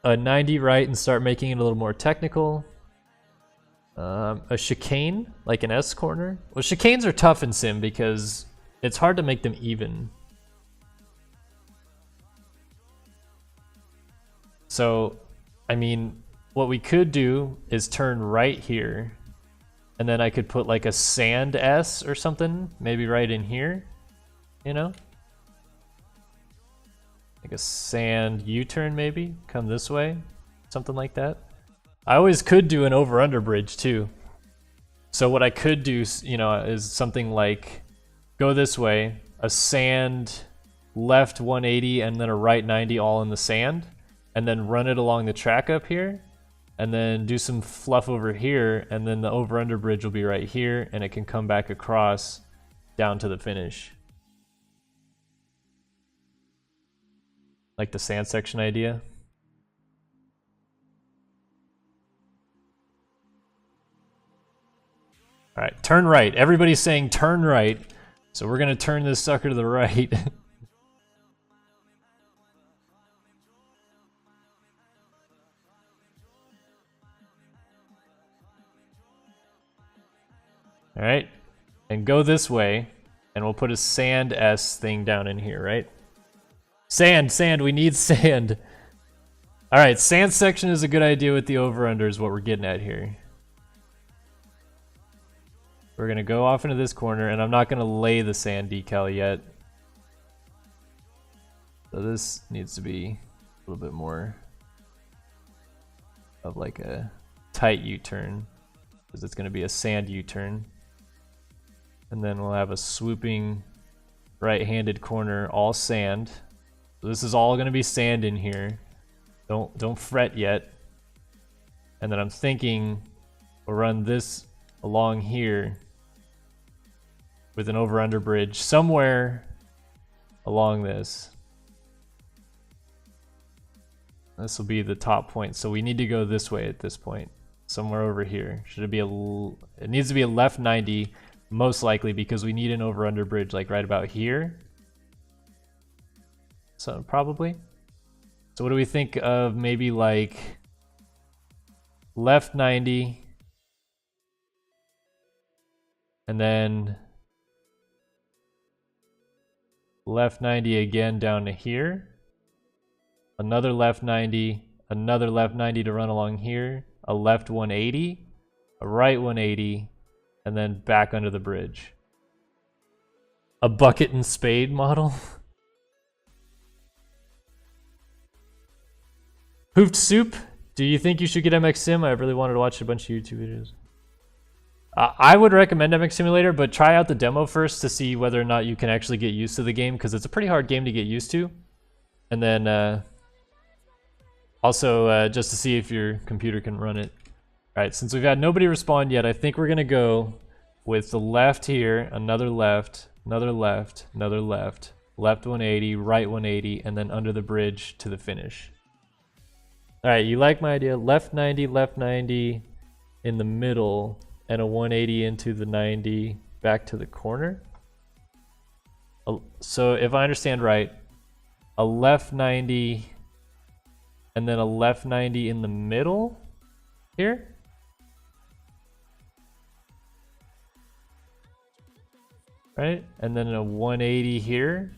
A 90 right and start making it a little more technical. A chicane, like an S corner. Well, chicanes are tough in Sim because it's hard to make them even. So, I mean, what we could do is turn right here, and then I could put like a sand S or something, maybe right in here, you know? Like a sand U-turn maybe, come this way, something like that. I always could do an over-under bridge too. So what I could do, you know, is something like go this way, a sand left 180 and then a right 90 all in the sand, and then run it along the track up here, and then do some fluff over here, and then the over-under bridge will be right here, and it can come back across down to the finish. Like the sand section idea. All right, turn right. Everybody's saying turn right, so we're gonna turn this sucker to the right. All right, and go this way, and we'll put a sand S thing down in here, right? Sand, we need sand. All right, sand section is a good idea with the over-under is what we're getting at here. We're gonna go off into this corner, and I'm not gonna lay the sand decal yet. So this needs to be a little bit more of like a tight U-turn, because it's gonna be a sand U-turn. And then we'll have a swooping right-handed corner, all sand. So this is all gonna be sand in here. Don't fret yet. And then I'm thinking we'll run this along here with an over-under bridge somewhere along this. This will be the top point, so we need to go this way at this point, somewhere over here. Should it be it needs to be a left 90, most likely, because we need an over-under bridge like right about here. So probably. So what do we think of maybe like left 90 and then left 90 again down to here, another left 90, another left 90 to run along here, a left 180, a right 180, and then back under the bridge. A bucket and spade model? Hoofed Soup, do you think you should get MX Sim? I really wanted to watch a bunch of YouTube videos. I would recommend MX Simulator, but try out the demo first to see whether or not you can actually get used to the game, because it's a pretty hard game to get used to. And then also just to see if your computer can run it. Alright, since we've had nobody respond yet, I think we're going to go with the left here, another left, another left, another left, left 180, right 180, and then under the bridge to the finish. Alright, you like my idea? Left 90 in the middle, and a 180 into the 90 back to the corner. So if I understand right, a left 90 and then a left 90 in the middle here. Right? And then a 180 here.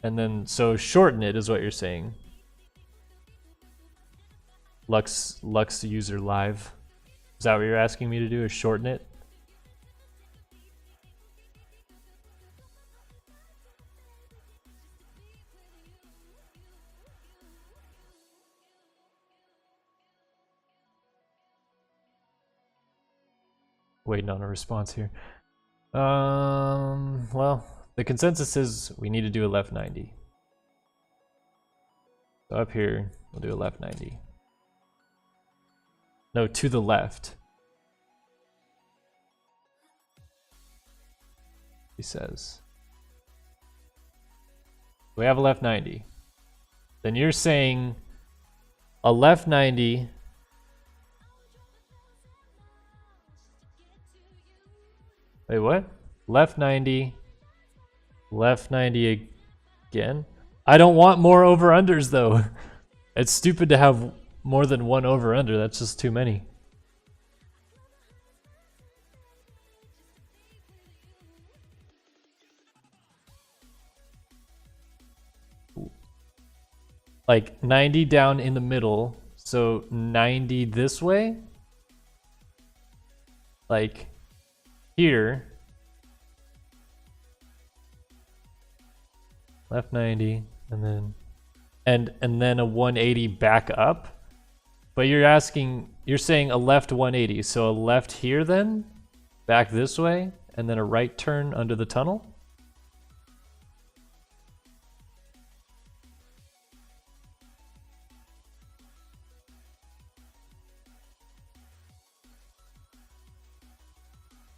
And then, so shorten it is what you're saying. Lux user live. Is that what you're asking me to do, is shorten it? Waiting on a response here. Well, the consensus is we need to do a left 90. So up here, we'll do a left 90. No, to the left. He says. We have a left 90. Then you're saying a left 90. Wait, what? Left 90. Left 90 again? I don't want more over-unders though. It's stupid to have more than one over-under. That's just too many. Like 90 down in the middle. So 90 this way. Like here. Left 90 and then and then a 180 back up. But you're saying a left 180, so a left here then, back this way, and then a right turn under the tunnel?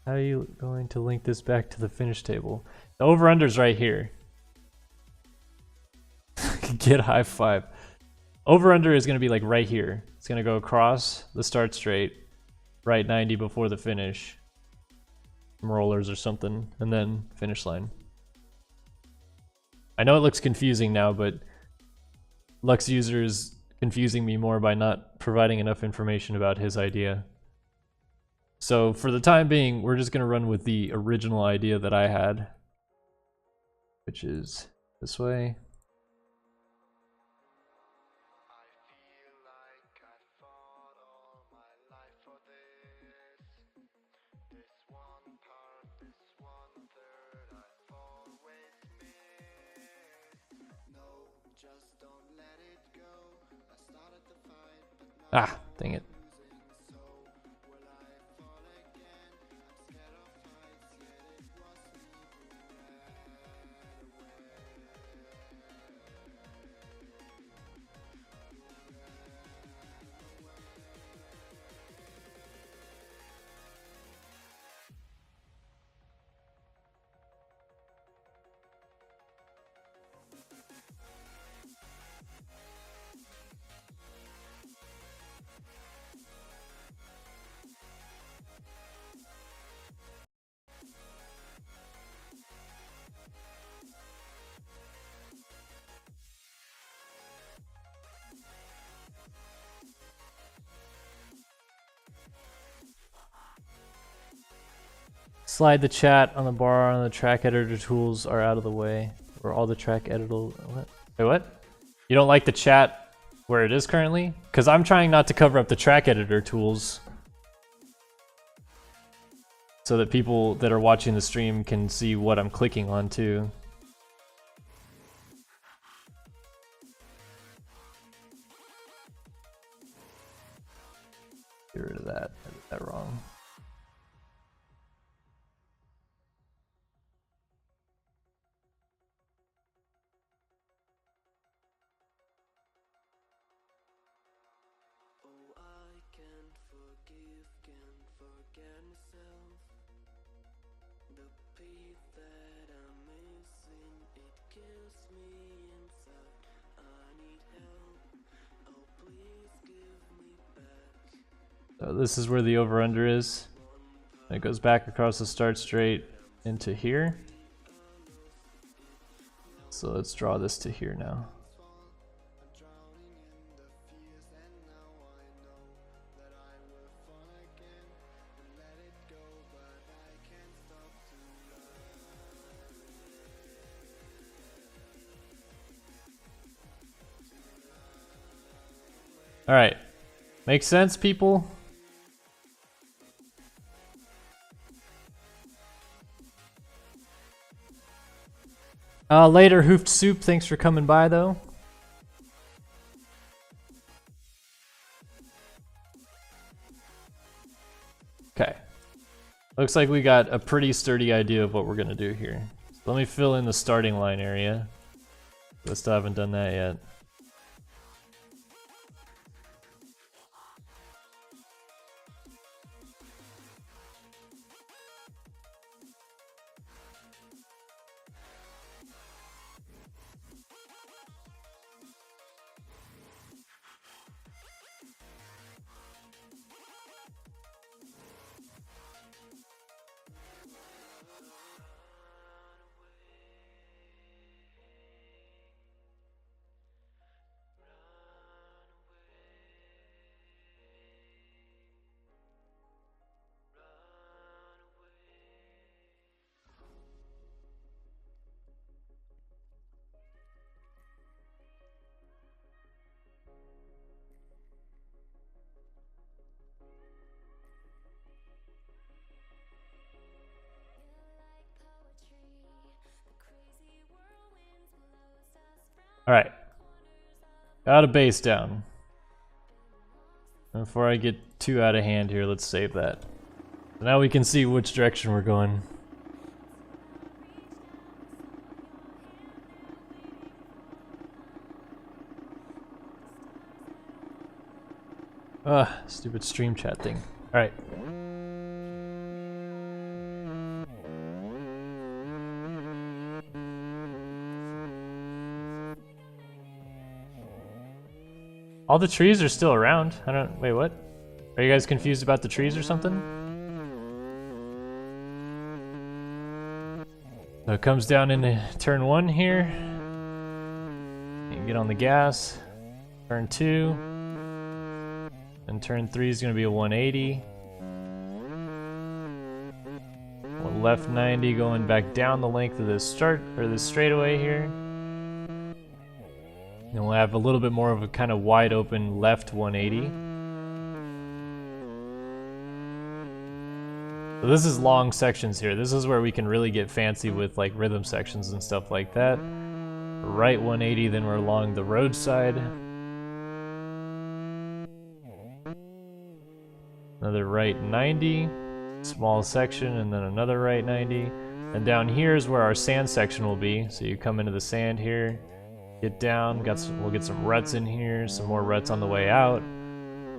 How are you going to link this back to the finish table? The over-under's right here. Get high five. Over-under is going to be like right here. It's going to go across the start straight, right 90 before the finish. Some rollers or something, and then finish line. I know it looks confusing now, but Lux user is confusing me more by not providing enough information about his idea. So for the time being, we're just going to run with the original idea that I had, which is this way. Ah, dang it. Slide the chat on the bar on the track editor tools are out of the way. Or all the track editor. What? Wait, what? You don't like the chat where it is currently? Because I'm trying not to cover up the track editor tools. so that people that are watching the stream can see what I'm clicking on too. Get rid of that. I did that wrong. So this is where the over-under is. It goes back across the start straight into here. So let's draw this to here now. All right, makes sense, people? Later, Hoofed Soup, thanks for coming by, though. Okay. Looks like we got a pretty sturdy idea of what we're gonna do here. So let me fill in the starting line area. I still haven't done that yet. Alright. Got a base down. Before I get too out of hand here, let's save that. So now we can see which direction we're going. Ugh, stupid stream chat thing. Alright. All the trees are still around. I don't, wait, what? Are you guys confused about the trees or something? So it comes down into turn 1 here. You can get on the gas. Turn 2. And turn 3 is going to be a 180. One left 90 going back down the length of this this straightaway here. And we'll have a little bit more of a kind of wide open left 180. So this is long sections here. This is where we can really get fancy with like rhythm sections and stuff like that. Right 180, then we're along the roadside. Another right 90, small section, and then another right 90. And down here is where our sand section will be. So you come into the sand here. Get down, we'll get some ruts in here, some more ruts on the way out.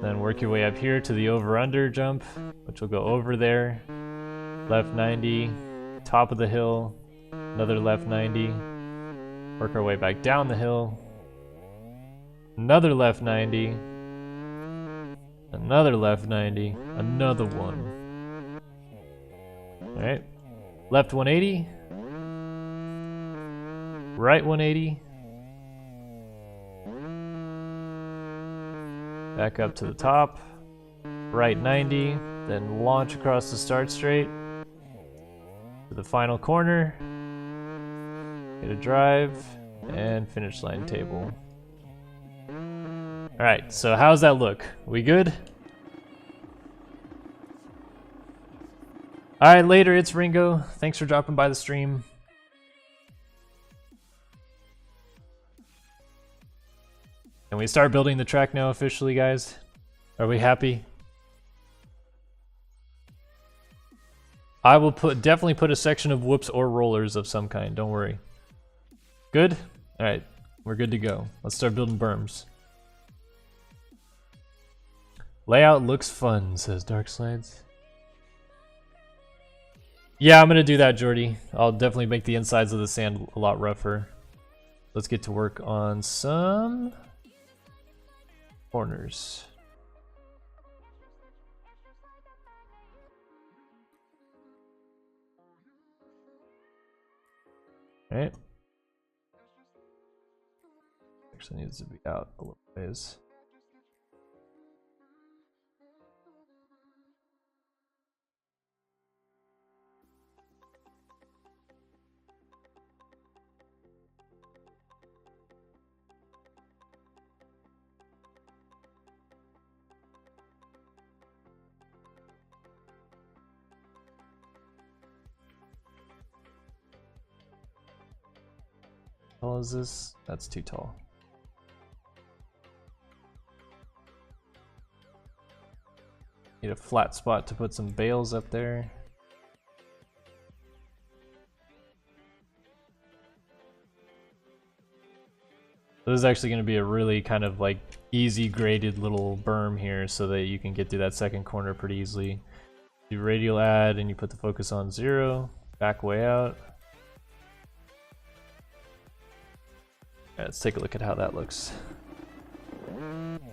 Then work your way up here to the over-under jump, which will go over there. Left 90, top of the hill, another left 90. Work our way back down the hill. Another left 90. Another left 90. Another one. Alright. Left 180. Right 180. Back up to the top, right 90, then launch across the start straight to the final corner, get a drive, and finish line table. Alright, so how's that look? We good? Alright, later, it's Ringo. Thanks for dropping by the stream. Can we start building the track now officially, guys? Are we happy? I will definitely put a section of whoops or rollers of some kind, don't worry. Good? Alright, we're good to go. Let's start building berms. Layout looks fun, says Dark Slides. Yeah, I'm gonna do that, Jordy. I'll definitely make the insides of the sand a lot rougher. Let's get to work on some corners. Alright. Actually needs to be out a little ways. How tall is this? That's too tall. Need a flat spot to put some bales up there. This is actually going to be a really kind of like easy graded little berm here so that you can get through that second corner pretty easily. Do radial add and you put the focus on 0, back way out. Alright, let's take a look at how that looks.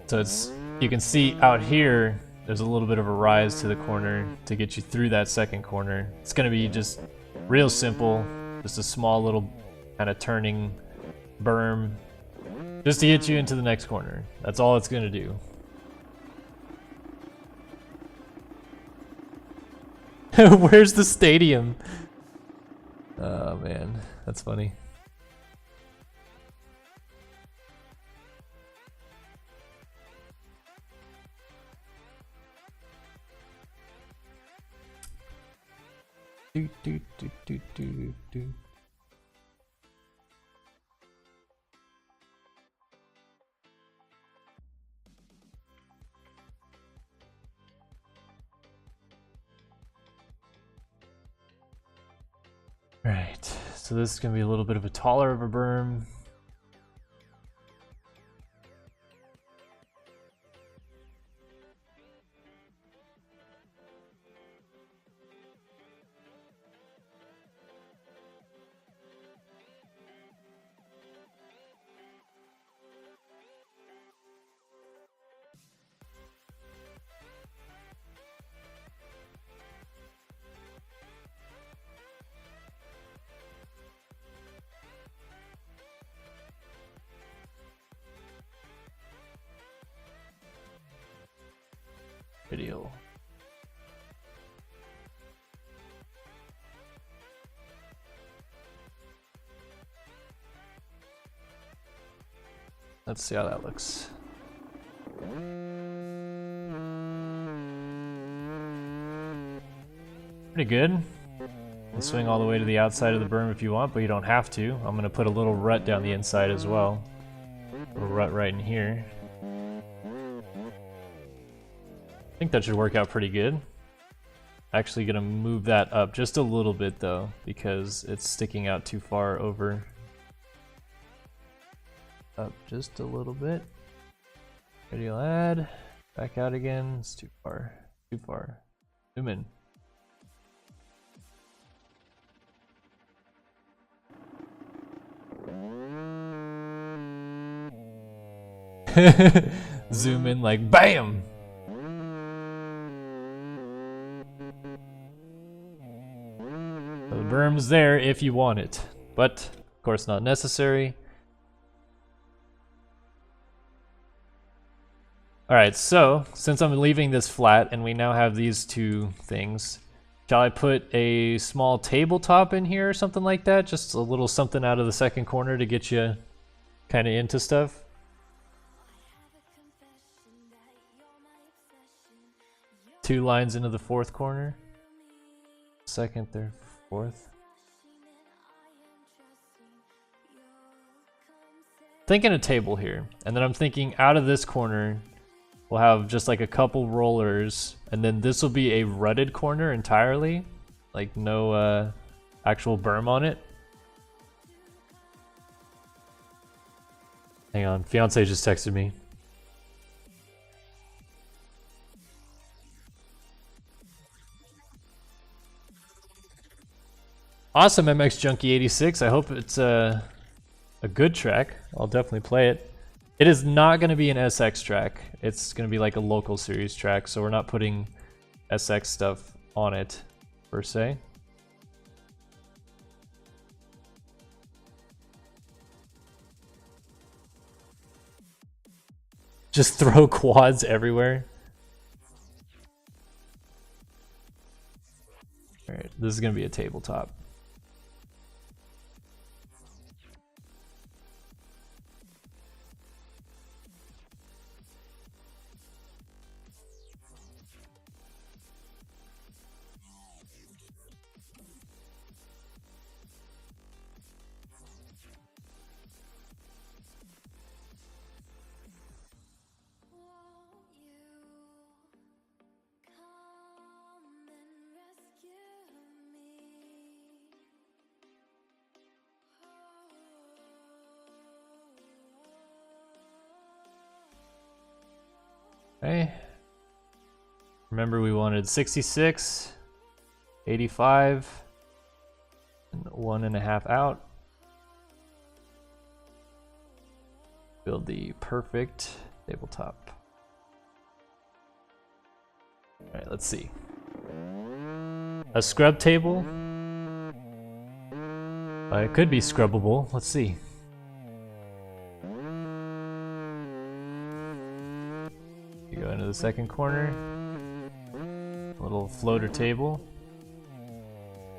So it's, you can see out here, there's a little bit of a rise to the corner to get you through that second corner. It's gonna be just real simple, just a small little kind of turning berm, just to get you into the next corner. That's all it's gonna do. Where's the stadium? Oh man, that's funny. Do. Right, so this is gonna be a little bit of a taller of a berm. Video. Let's see how that looks. Pretty good. You can swing all the way to the outside of the berm if you want, but you don't have to. I'm gonna put a little rut down the inside as well. A little rut right in here. I think that should work out pretty good. Actually gonna move that up just a little bit though, because it's sticking out too far over. Up just a little bit. Radial add. Back out again. It's too far. Too far. Zoom in. Zoom in like BAM! So the berm's there if you want it, but of course not necessary. Alright, so since I'm leaving this flat and we now have these two things, shall I put a small tabletop in here or something like that? Just a little something out of the second corner to get you kind of into stuff? Two lines into the fourth corner. second, third, fourth. Thinking a table here, and then I'm thinking out of this corner we'll have just like a couple rollers, and then this will be a rutted corner entirely, like no actual berm on it. Hang on, fiance just texted me. Awesome, MX Junkie 86. I hope it's a good track. I'll definitely play it. It is not going to be an SX track. It's going to be like a local series track, so we're not putting SX stuff on it per se. Just throw quads everywhere. Alright, this is going to be a tabletop. Okay. Remember we wanted 66, 85, and 1.5 out. Build the perfect tabletop. Alright, let's see. A scrub table. It could be scrubbable. Let's see. You go into the second corner. A little floater table.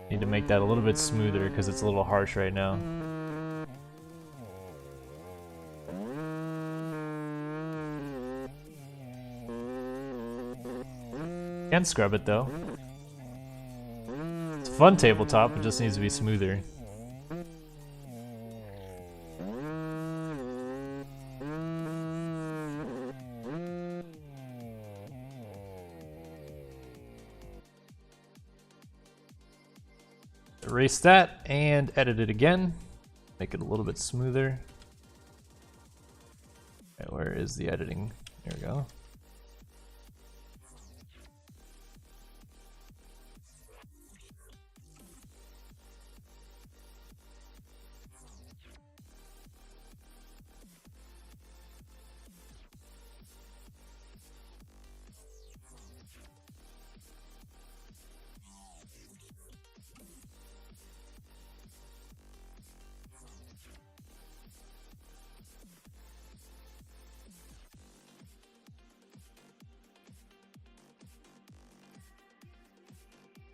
Need to make that a little bit smoother because it's a little harsh right now. Can scrub it though. It's a fun tabletop, it just needs to be smoother. Erase that and edit it again. Make it a little bit smoother. Okay, where is the editing? There we go.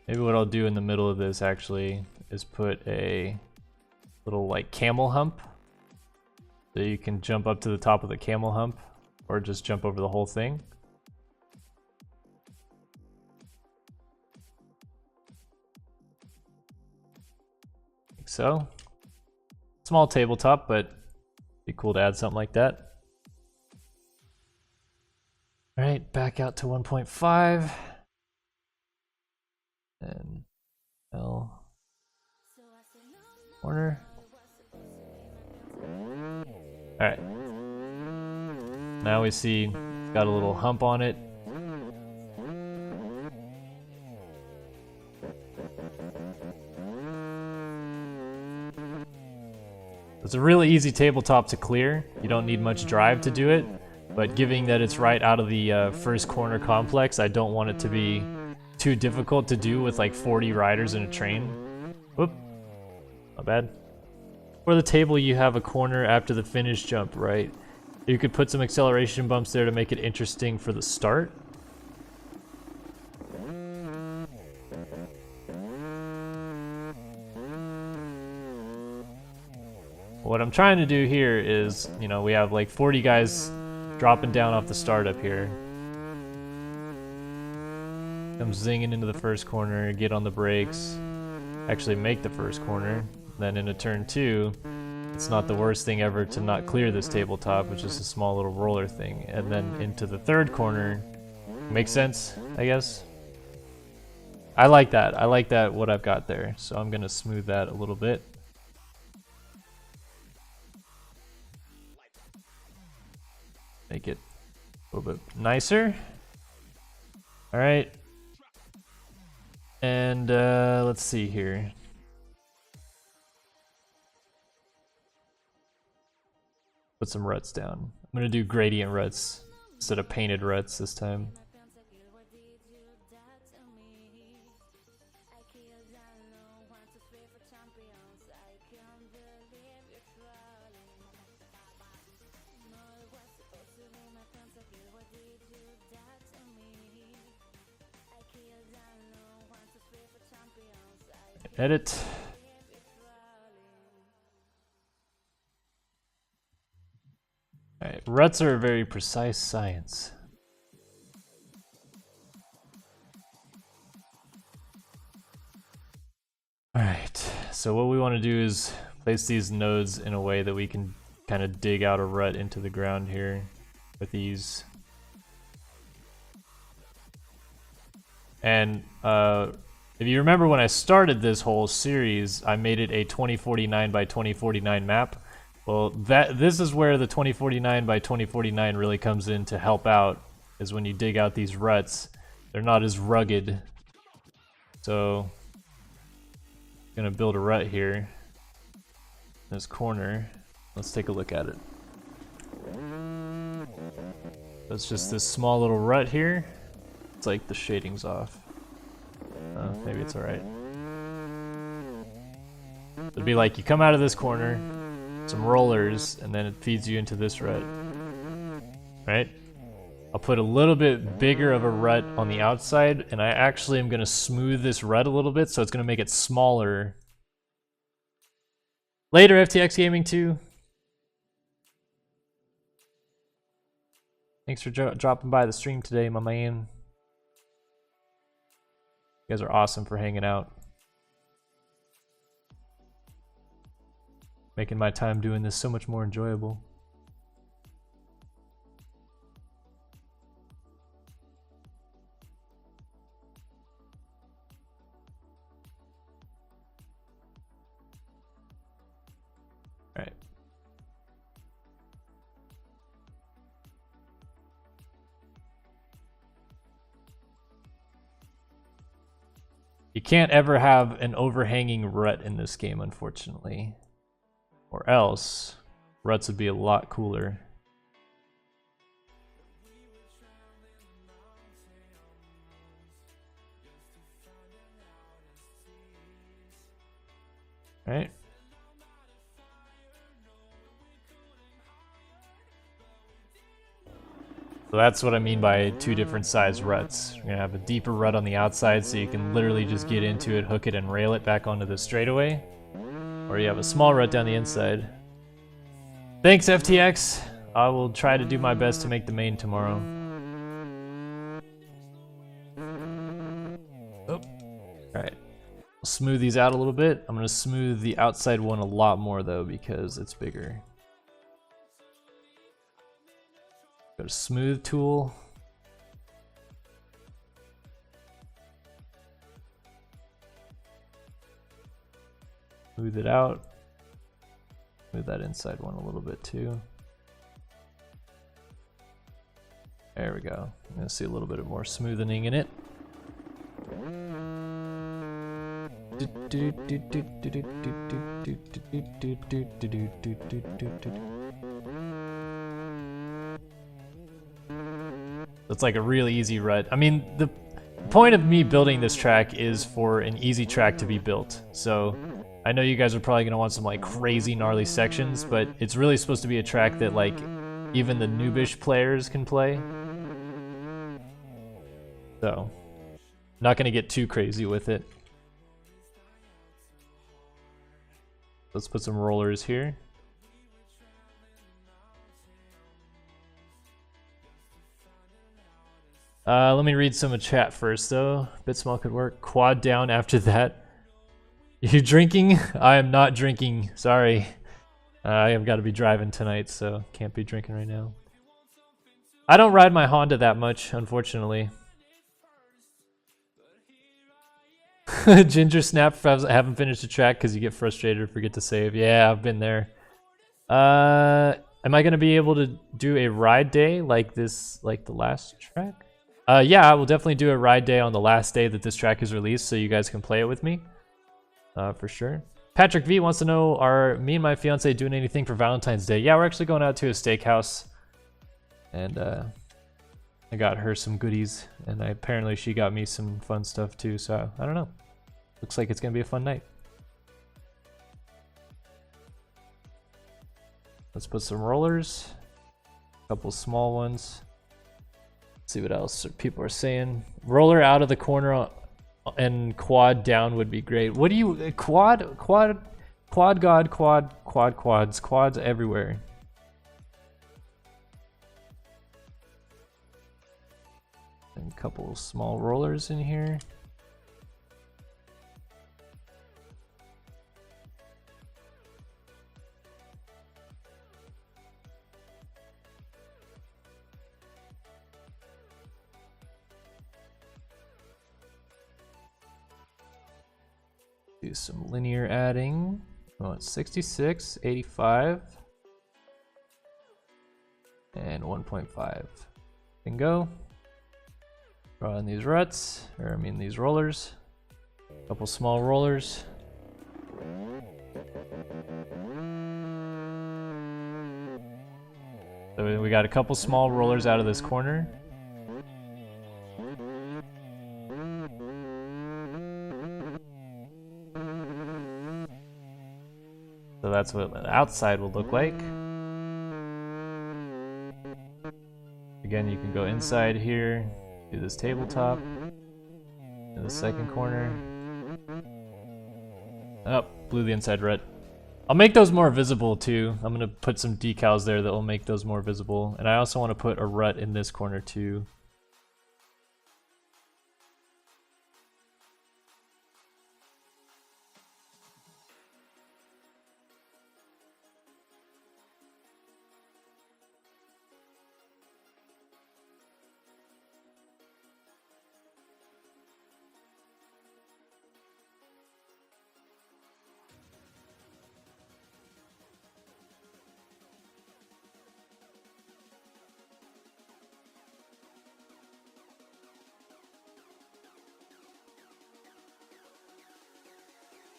Maybe what I'll do in the middle of this actually is put a little like camel hump. So you can jump up to the top of the camel hump or just jump over the whole thing. Like so. Small tabletop, but be cool to add something like that. All right, back out to 1.5. And L corner. Alright. Now we see it's got a little hump on it. It's a really easy tabletop to clear. You don't need much drive to do it, but given that it's right out of the first corner complex, I don't want it to be too difficult to do with like 40 riders in a train. Whoop, not bad. For the table, you have a corner after the finish jump, right? You could put some acceleration bumps there to make it interesting for the start. What I'm trying to do here is, you know, we have like 40 guys dropping down off the start up here. come zinging into the first corner, get on the brakes, actually make the first corner. Then into turn 2, it's not the worst thing ever to not clear this tabletop, which is a small little roller thing. And then into the third corner, makes sense, I guess. I like that. I like that what I've got there. So I'm gonna smooth that a little bit. Make it a little bit nicer. All right. And let's see here. Put some ruts down. I'm gonna do gradient ruts instead of painted ruts this time. Edit. Alright, ruts are a very precise science. Alright, so what we want to do is place these nodes in a way that we can kind of dig out a rut into the ground here with ease. And if you remember when I started this whole series, I made it a 2049 by 2049 map. Well, this is where the 2049 by 2049 really comes in to help out, is when you dig out these ruts. They're not as rugged. So, gonna build a rut here in this corner. Let's take a look at it. That's just this small little rut here. It's like the shading's off. Maybe it's alright. It'd be like you come out of this corner, some rollers, and then it feeds you into this rut. Right? I'll put a little bit bigger of a rut on the outside, and I actually am going to smooth this rut a little bit, so it's going to make it smaller. Later, FTX Gaming 2. Thanks for dropping by the stream today, my man. You guys are awesome for hanging out. Making my time doing this so much more enjoyable. All right. You can't ever have an overhanging rut in this game, unfortunately. Or else, ruts would be a lot cooler. Right? So that's what I mean by two different size ruts. You're gonna have a deeper rut on the outside so you can literally just get into it, hook it, and rail it back onto the straightaway. Or you have a small rut down the inside. Thanks, FTX. I will try to do my best to make the main tomorrow. Oh. Alright. I'll smooth these out a little bit. I'm going to smooth the outside one a lot more, though, because it's bigger. Go to Smooth tool. Smooth it out. Move that inside one a little bit too. There we go. I'm gonna see a little bit more smoothing in it. It's like a really easy rut. I mean, the point of me building this track is for an easy track to be built. So I know you guys are probably gonna want some like crazy gnarly sections, but it's really supposed to be a track that like even the noobish players can play. So, not gonna get too crazy with it. Let's put some rollers here. Let me read some of chat first, though. Bitsmall could work. Quad down after that. You drinking? I am not drinking. Sorry. I have got to be driving tonight, so can't be drinking right now. I don't ride my Honda that much, unfortunately. Ginger snap. I haven't finished the track because you get frustrated or forget to save. Yeah, I've been there. Am I gonna be able to do a ride day like this, like the last track? Yeah, I will definitely do a ride day on the last day that this track is released, so you guys can play it with me. For sure. Patrick V wants to know, are me and my fiance doing anything for Valentine's Day? Yeah, we're actually going out to a steakhouse, and I got her some goodies, and apparently she got me some fun stuff too, so I don't know. Looks like it's gonna be a fun night. Let's put some rollers, a couple small ones. Let's see what else people are saying. Roller out of the corner and quad down would be great. What do you, quads everywhere. And a couple of small rollers in here. Do some linear adding. Oh, it's 66, 85, and 1.5. Bingo. Draw in these ruts, or I mean these rollers. Couple small rollers. So we got a couple small rollers out of this corner. So that's what the outside will look like. Again, you can go inside here, do this tabletop, in the second corner. Oh, blew the inside rut. I'll make those more visible too. I'm gonna put some decals there that will make those more visible. And I also want to put a rut in this corner too.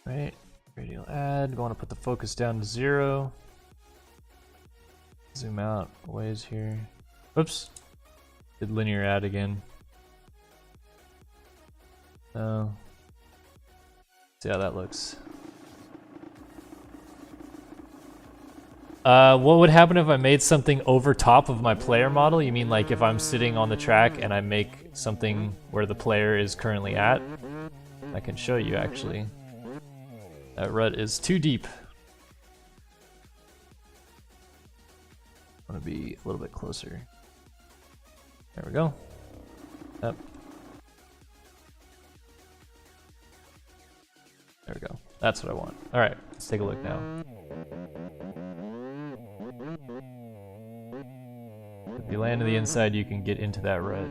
Right, radial add, want to put the focus down to 0. Zoom out a ways here. Oops, did linear add again. Oh, see how that looks. What would happen if I made something over top of my player model? You mean like if I'm sitting on the track and I make something where the player is currently at? I can show you actually. That rut is too deep. I want to be a little bit closer. There we go. Up. There we go. That's what I want. All right, let's take a look now. If you land to the inside, you can get into that rut.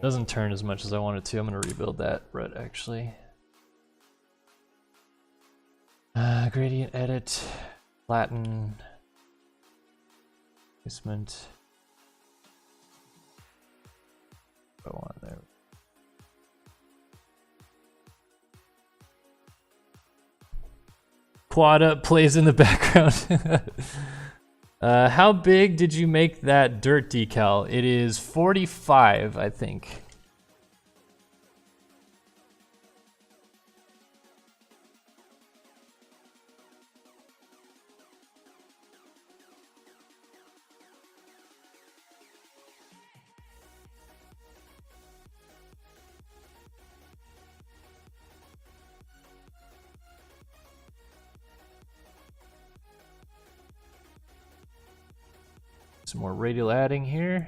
Doesn't turn as much as I want it to. I'm gonna rebuild that rut actually. Gradient edit, flatten, placement. Go on there. Quad up plays in the background. How big did you make that dirt decal? It is 45, I think. some more radial adding here.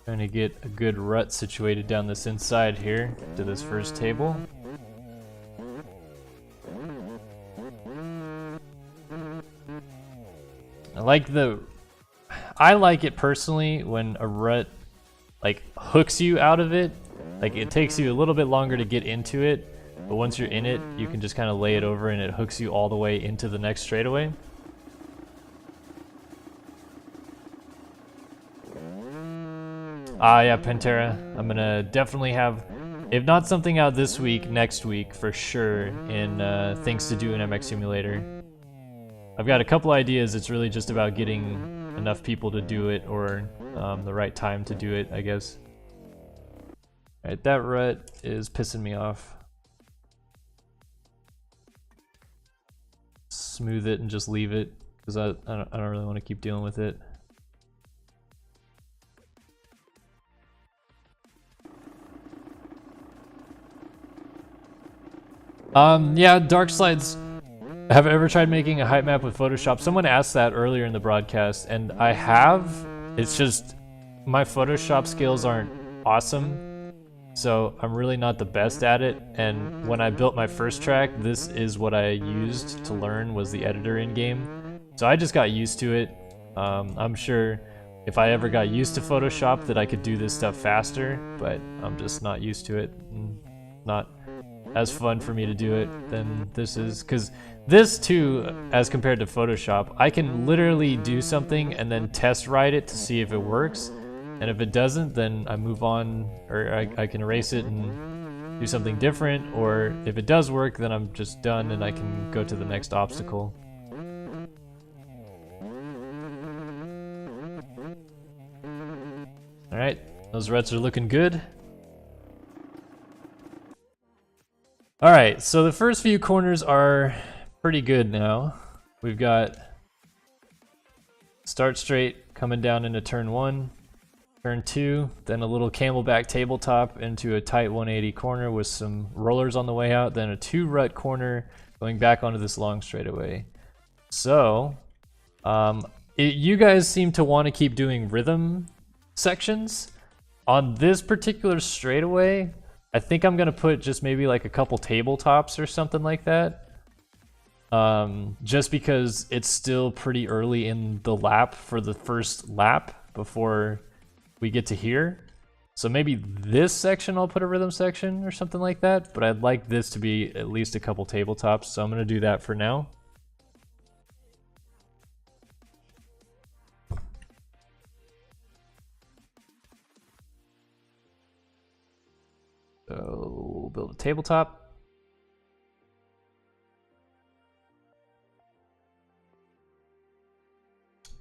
Trying to get a good rut situated down this inside here to this first table. I like it personally when a rut like hooks you out of it. Like it takes you a little bit longer to get into it, but once you're in it, you can just kind of lay it over and it hooks you all the way into the next straightaway. Yeah, Pantera. I'm gonna definitely have, if not something out this week, next week for sure in things to do in MX Simulator. I've got a couple ideas. It's really just about getting enough people to do it, or the right time to do it, I guess. Alright, that rut is pissing me off. Smooth it and just leave it, because I don't really want to keep dealing with it. Yeah, Dark Slides. Have I ever tried making a height map with Photoshop? Someone asked that earlier in the broadcast, and I have. It's just my Photoshop skills aren't awesome, so I'm really not the best at it. And when I built my first track, this is what I used to learn, was the editor in game. So I just got used to it. I'm sure if I ever got used to Photoshop that I could do this stuff faster, but I'm just not used to it. Not as fun for me to do it than this is, because this too, as compared to Photoshop, I can literally do something and then test write it to see if it works, and if it doesn't, then I move on, or I can erase it and do something different, or if it does work, then I'm just done and I can go to the next obstacle. Alright, those ruts are looking good. Alright, so the first few corners are pretty good now. We've got start straight coming down into turn 1, turn 2, then a little camelback tabletop into a tight 180 corner with some rollers on the way out, then a 2 rut corner going back onto this long straightaway. So, you guys seem to want to keep doing rhythm sections. On this particular straightaway, I think I'm gonna put just maybe like a couple tabletops or something like that. Just because it's still pretty early in the lap for the first lap before we get to here. So maybe this section I'll put a rhythm section or something like that, but I'd like this to be at least a couple tabletops, so I'm gonna do that for now. So we'll build a tabletop.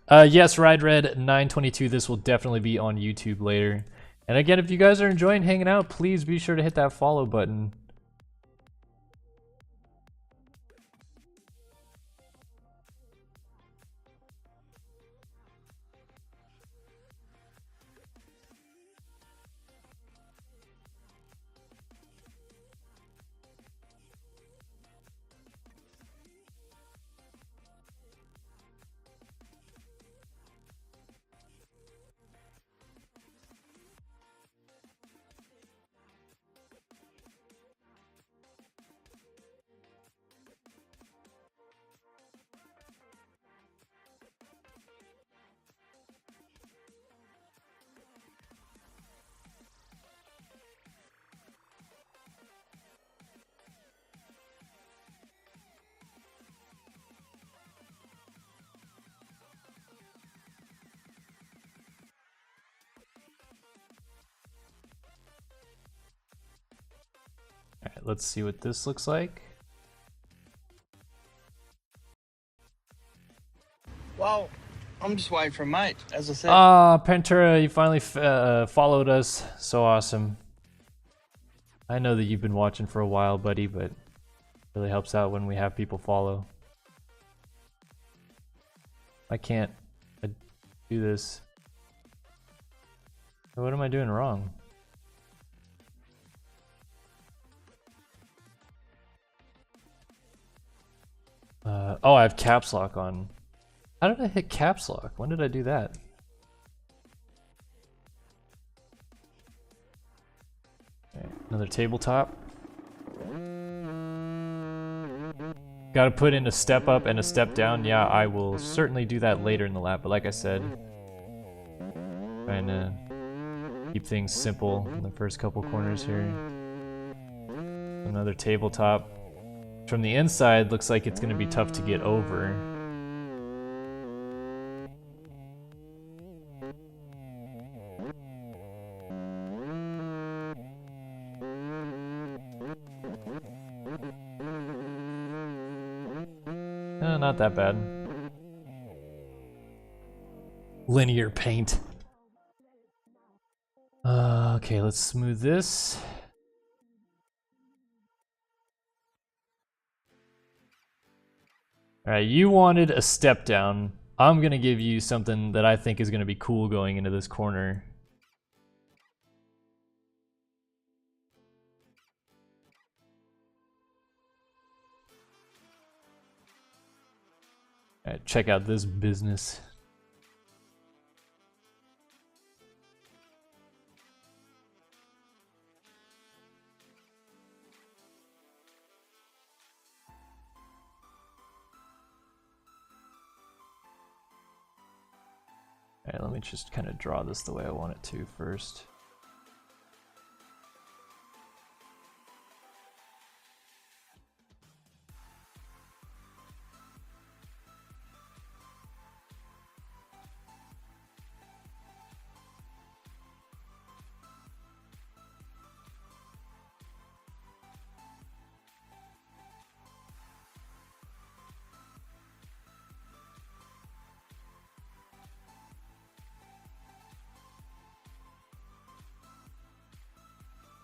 Yes, Ride Red 922. This will definitely be on YouTube later. And again, if you guys are enjoying hanging out, please be sure to hit that follow button. Alright, let's see what this looks like. Well, I'm just waiting for a mate, as I said. Pantera, you finally followed us. So awesome. I know that you've been watching for a while, buddy, but it really helps out when we have people follow. I can't do this. What am I doing wrong? Oh, I have caps lock on. How did I hit caps lock? When did I do that? Okay, another tabletop. Got to put in a step up and a step down. Yeah, I will certainly do that later in the lap. But like I said, trying to keep things simple in the first couple corners here. Another tabletop. From the inside, looks like it's going to be tough to get over. Not that bad. Linear paint. Okay, let's smooth this. Alright, you wanted a step down. I'm gonna give you something that I think is gonna be cool going into this corner. Alright, check out this business. Alright, let me just kind of draw this the way I want it to first.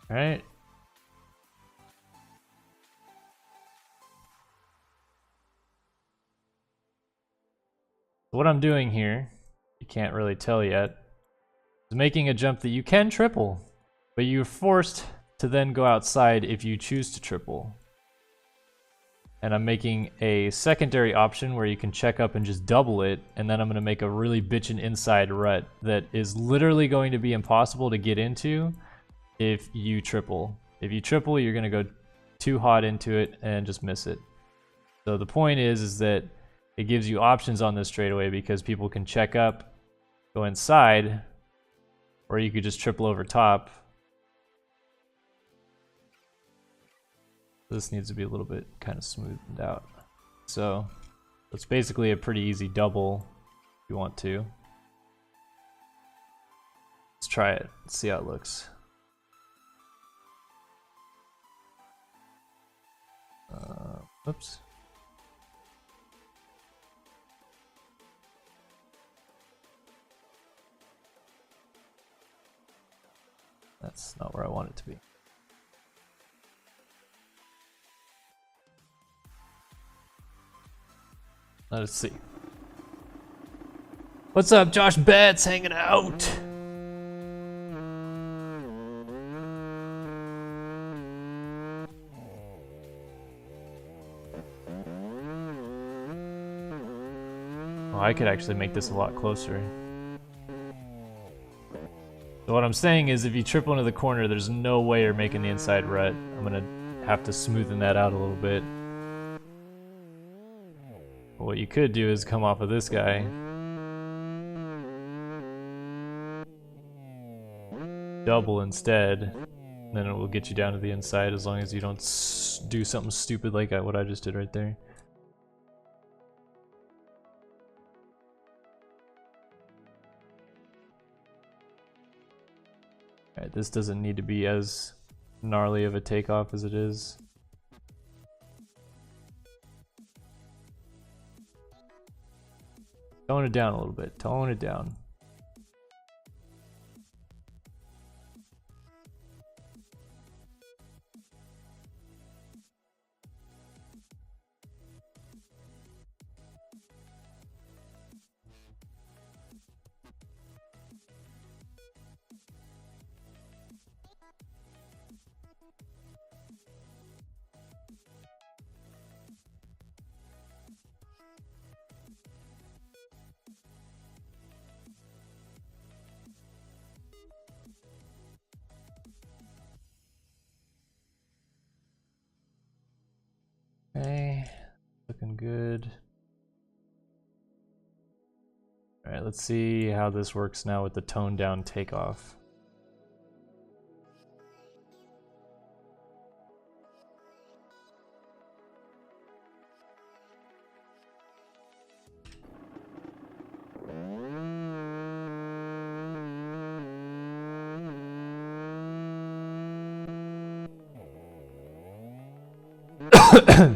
Alright. What I'm doing here, you can't really tell yet, is making a jump that you can triple, but you're forced to then go outside if you choose to triple. And I'm making a secondary option where you can check up and just double it, and then I'm going to make a really bitchin' inside rut that is literally going to be impossible to get into if you triple. If you triple, you're going to go too hot into it and just miss it. So the point is that it gives you options on this straightaway because people can check up, go inside, or you could just triple over top. This needs to be a little bit kind of smoothed out. So it's basically a pretty easy double if you want to. Let's try it, let's see how it looks. Oops. That's not where I want it to be. Let's see. What's up, Josh Betts, hanging out? Oh, I could actually make this a lot closer. So what I'm saying is if you triple into the corner, there's no way you're making the inside rut. I'm gonna have to smoothen that out a little bit. But what you could do is come off of this guy. Double instead. And then it will get you down to the inside as long as you don't do something stupid like what I just did right there. Alright, this doesn't need to be as gnarly of a takeoff as it is. Tone it down a little bit, tone it down. good. Alright, let's see how this works now with the toned down takeoff.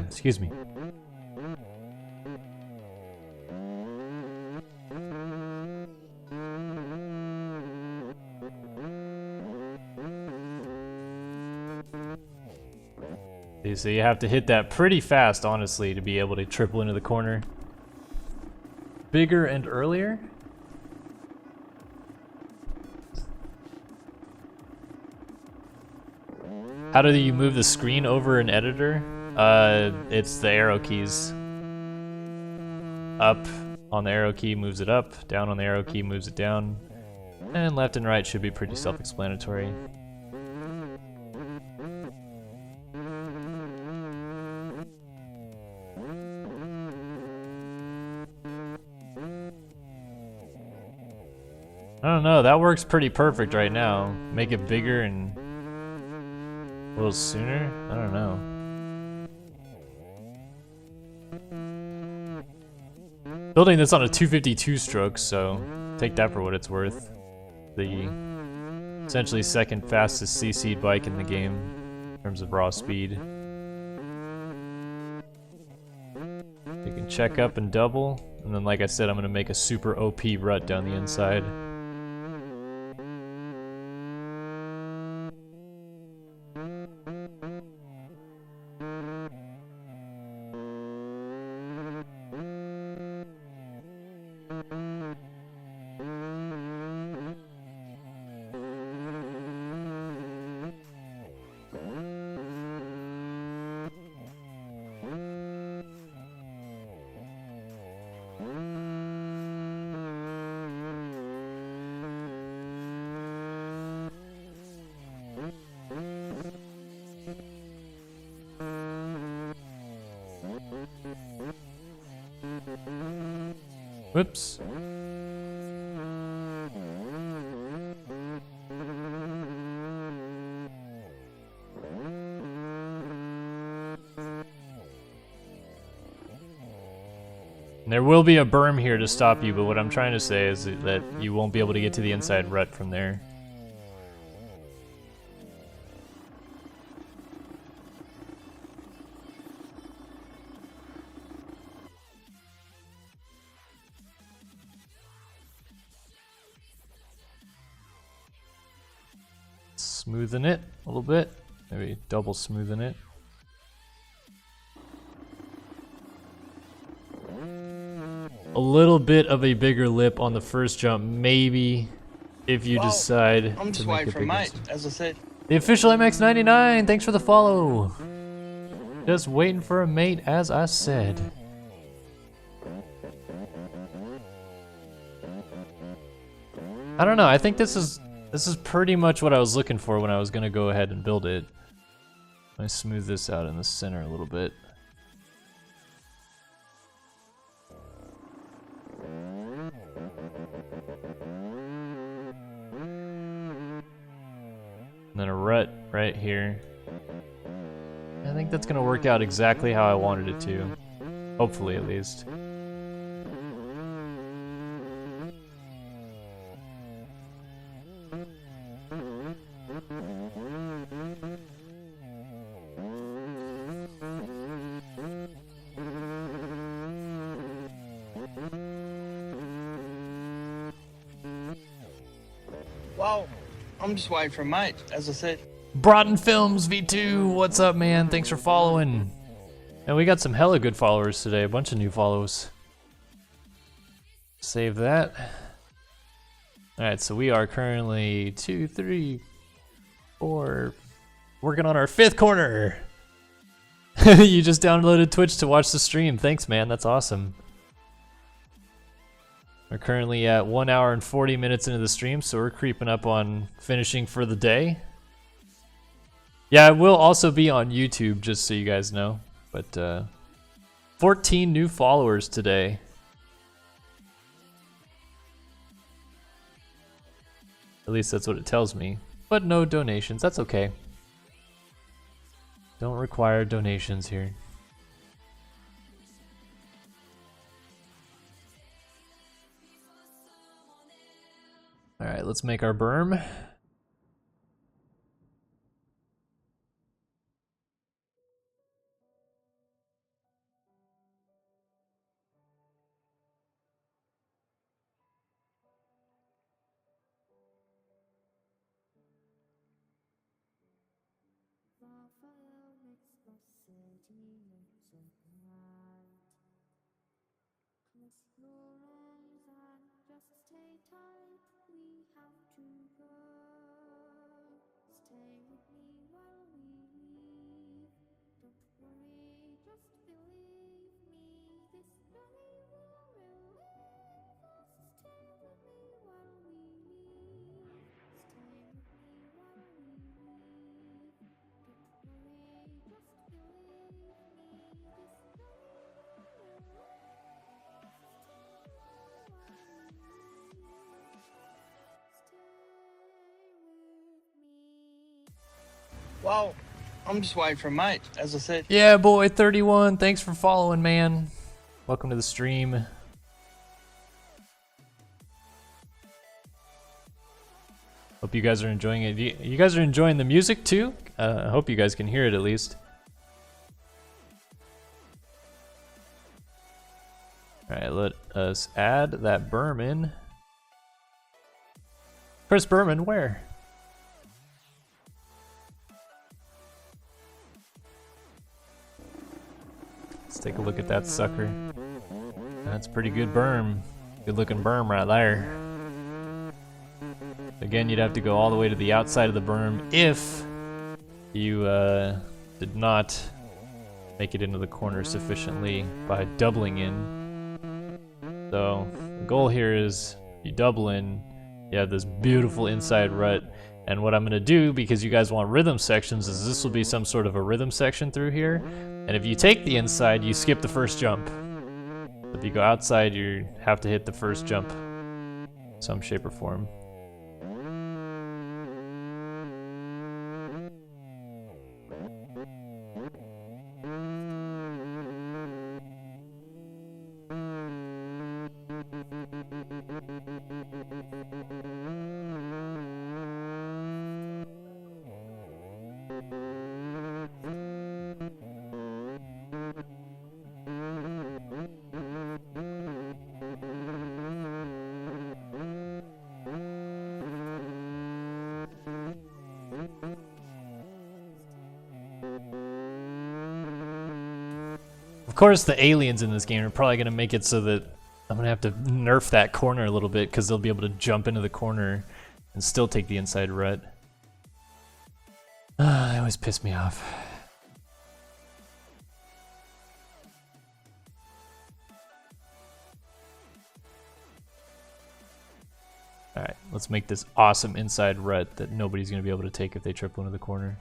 Excuse me. So you have to hit that pretty fast, honestly, to be able to triple into the corner. Bigger and earlier? How do you move the screen over an editor? It's the arrow keys. Up on the arrow key moves it up, down on the arrow key moves it down, and left and right should be pretty self-explanatory. I don't know, that works pretty perfect right now. Make it bigger and a little sooner? I don't know. Building this on a 252 stroke, so take that for what it's worth. The essentially second fastest CC bike in the game in terms of raw speed. You can check up and double, and then like I said, I'm gonna make a super OP rut down the inside. Whoops. There will be a berm here to stop you, but what I'm trying to say is that you won't be able to get to the inside rut from there. Smoothing it a little bit, maybe double smoothing it. A little bit of a bigger lip on the first jump, maybe, if you decide I'm just to make waiting it for bigger. mate, as I said. The official MX99, thanks for the follow. Just waiting for a mate, as I said. I don't know, I think this is pretty much what I was looking for when I was gonna go ahead and build it. Let me smooth this out in the center a little bit. And then a rut right here. I think that's gonna work out exactly how I wanted it to. Hopefully, at least. Well, I'm just waiting for mate, as I said. Broughton Films V2, what's up, man? Thanks for following. And we got some hella good followers today, a bunch of new follows. Save that. Alright, so we are currently 2, 3, 4, working on our 5th corner. You just downloaded Twitch to watch the stream. Thanks, man, that's awesome. We're currently at 1 hour and 40 minutes into the stream, so we're creeping up on finishing for the day. Yeah, it will also be on YouTube, just so you guys know. But 14 new followers today. At least that's what it tells me. But no donations, that's okay. Don't require donations here. Alright, let's make our berm. Well, I'm just waiting for a mate, as I said. Yeah, boy, 31. Thanks for following, man. Welcome to the stream. Hope you guys are enjoying it. You guys are enjoying the music too? I hope you guys can hear it at least. Alright, let us add that berm in. Chris Berman, where? Let's take a look at that sucker. That's pretty good berm. Good looking berm right there. Again, you'd have to go all the way to the outside of the berm if you did not make it into the corner sufficiently by doubling in. So the goal here is you double in, you have this beautiful inside rut. And what I'm going to do, because you guys want rhythm sections, is this will be some sort of a rhythm section through here. And if you take the inside, you skip the first jump. If you go outside, you have to hit the first jump, some shape or form. Of course, the aliens in this game are probably going to make it so that I'm going to have to nerf that corner a little bit because they'll be able to jump into the corner and still take the inside rut. They always piss me off. Alright, let's make this awesome inside rut that nobody's going to be able to take if they triple into the corner.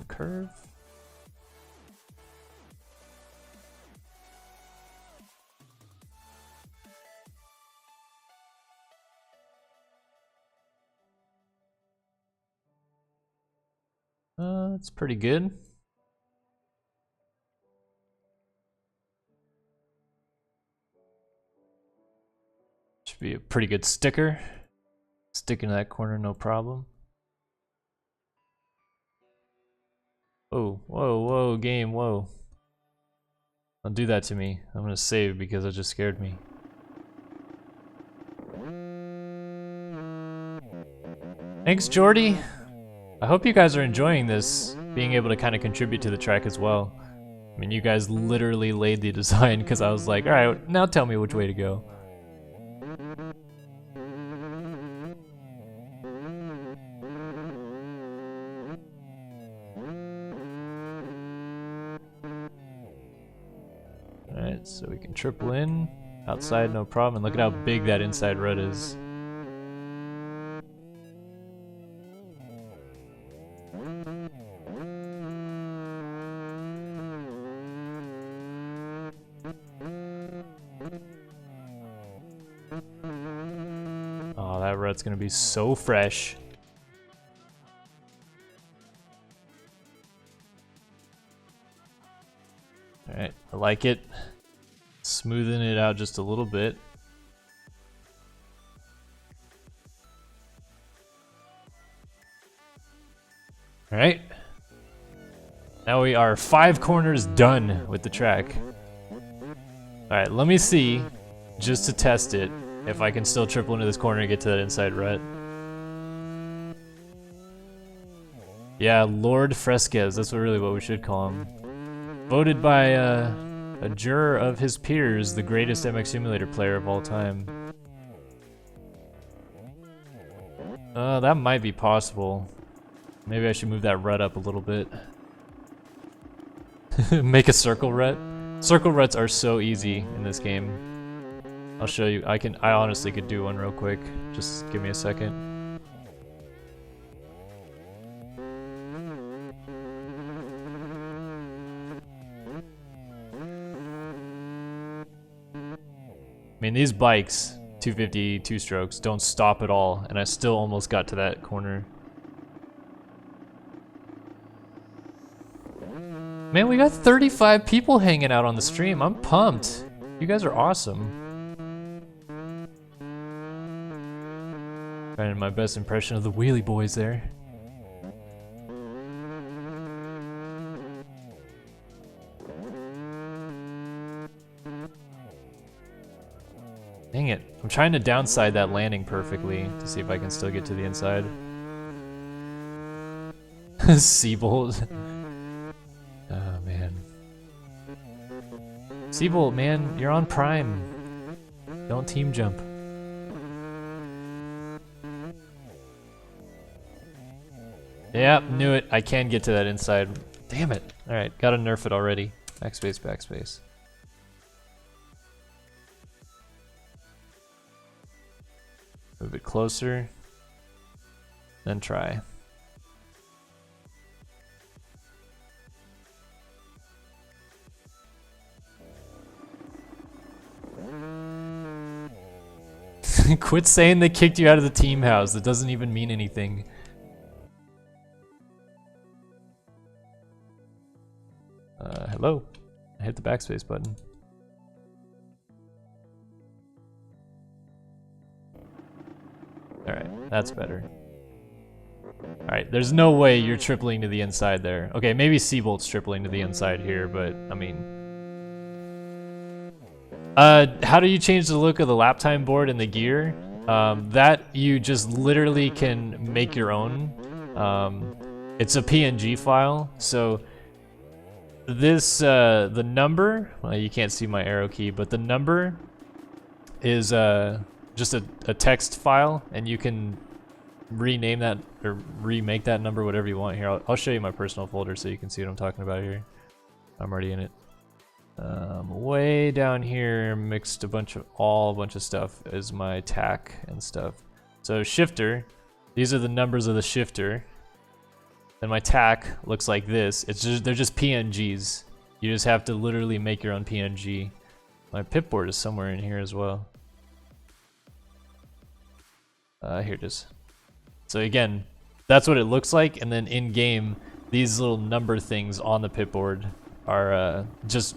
Curve. It's pretty good. Should be a pretty good sticker. Stick into that corner, no problem. Oh, whoa, whoa, game, whoa. Don't do that to me. I'm gonna save because it just scared me. Thanks, Jordy. I hope you guys are enjoying this, being able to kind of contribute to the track as well. I mean, you guys literally laid the design because I was like, alright, now tell me which way to go. So we can triple in. Outside, no problem. And look at how big that inside rut is. Oh, that rut's gonna be so fresh. Alright, I like it. Smoothing it out just a little bit. Alright. Now we are 5 corners done with the track. Alright, let me see, just to test it, if I can still triple into this corner and get to that inside rut. Yeah, Lord Fresquez, that's really what we should call him. Voted by a juror of his peers, the greatest MX Simulator player of all time. That might be possible. Maybe I should move that rut up a little bit. Make a circle rut. Circle ruts are so easy in this game. I'll show you. I honestly could do one real quick. Just give me a second. I mean, these bikes, 250 two-strokes, don't stop at all, and I still almost got to that corner. Man, we got 35 people hanging out on the stream. I'm pumped. You guys are awesome. Trying my best impression of the wheelie boys there. Dang it. I'm trying to downside that landing perfectly to see if I can still get to the inside. Seabolt. Oh, man. Seabolt, man, you're on Prime. Don't team jump. Yep, knew it. I can get to that inside. Damn it. Alright, gotta nerf it already. Backspace, backspace. Move it closer. Then try. Quit saying they kicked you out of the team house. That doesn't even mean anything. Hello. I hit the backspace button. Alright, that's better. Alright, there's no way you're tripling to the inside there. Okay, maybe Seabolt's tripling to the inside here, but I mean... how do you change the look of the lap time board and the gear? That you just literally can make your own. It's a PNG file, so this, the number, well, you can't see my arrow key, but the number is just a text file, and you can rename that or remake that number whatever you want. Here, I'll show you my personal folder so you can see what I'm talking about here. I'm already in it. Way down here, mixed a bunch of stuff is my tack and stuff. So shifter, these are the numbers of the shifter. Then my tack looks like this. They're just PNGs. You just have to literally make your own PNG. My pipboard is somewhere in here as well. Here it is. So again, that's what it looks like, and then in game, these little number things on the pipboard are just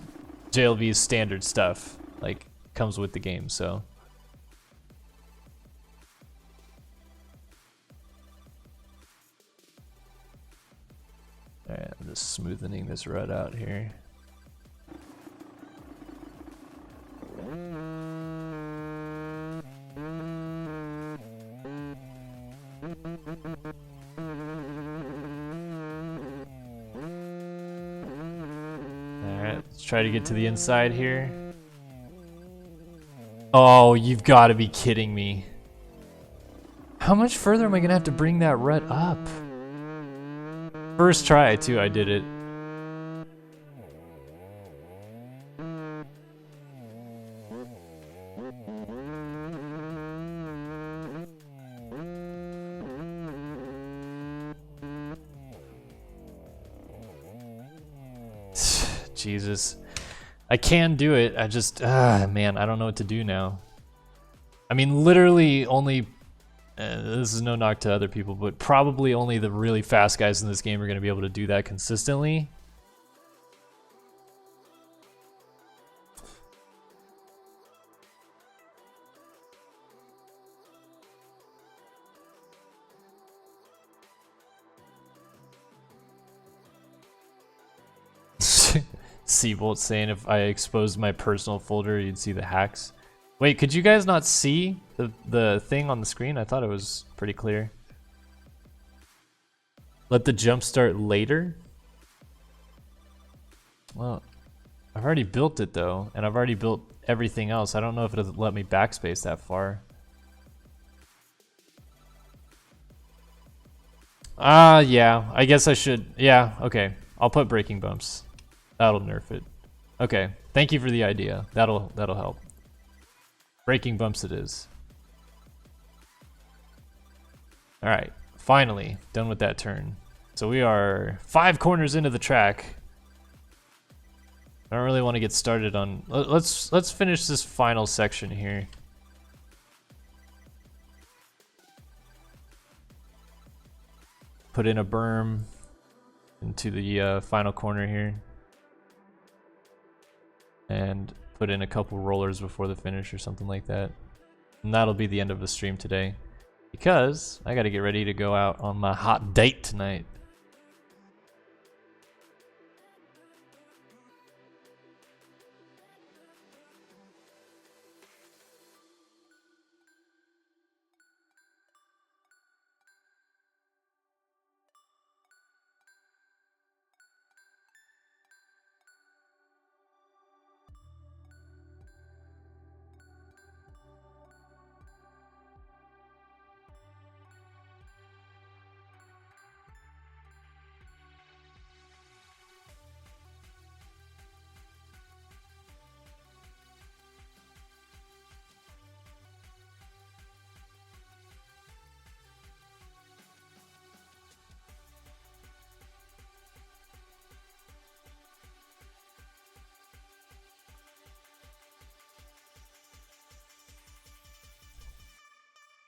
JLV's standard stuff, like comes with the game. So alright, I'm just smoothing this rut out here. Alright, let's try to get to the inside here. Oh, you've got to be kidding me. How much further am I going to have to bring that rut up? First try, too, I did it. Jesus. I can do it. I just, man, I don't know what to do now. I mean, literally only, this is no knock to other people, but probably only the really fast guys in this game are going to be able to do that consistently. Seabolt saying if I exposed my personal folder, you'd see the hacks. Wait, could you guys not see the thing on the screen? I thought it was pretty clear. Let the jump start later? Well, I've already built it though, and I've already built everything else. I don't know if it'll let me backspace that far. Yeah, I guess I should. Yeah, okay. I'll put braking bumps. That'll nerf it. Okay, thank you for the idea. That'll help. Braking bumps it is. All right, finally done with that turn. So we are 5 corners into the track. I don't really want to get started on. Let's finish this final section here. Put in a berm into the final corner here. And put in a couple rollers before the finish or something like that. And that'll be the end of the stream today. Because I gotta get ready to go out on my hot date tonight.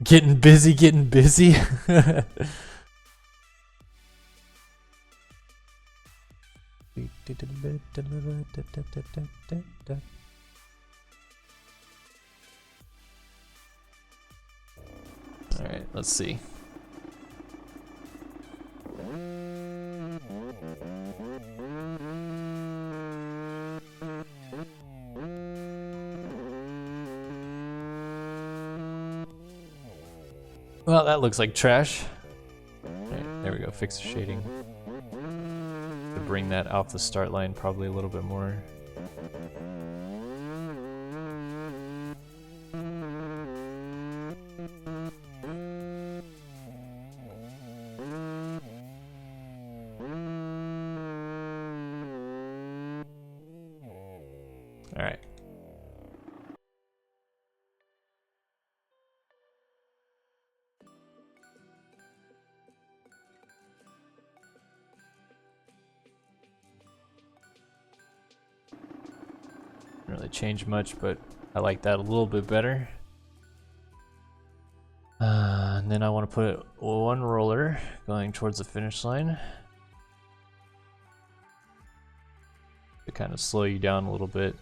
Getting busy, getting busy. All right, let's see. Well, that looks like trash. Right, there we go, fix the shading. To bring that off the start line probably a little bit more. All right. Didn't really change much, but I like that a little bit better. And then I want to put one roller going towards the finish line to kind of slow you down a little bit.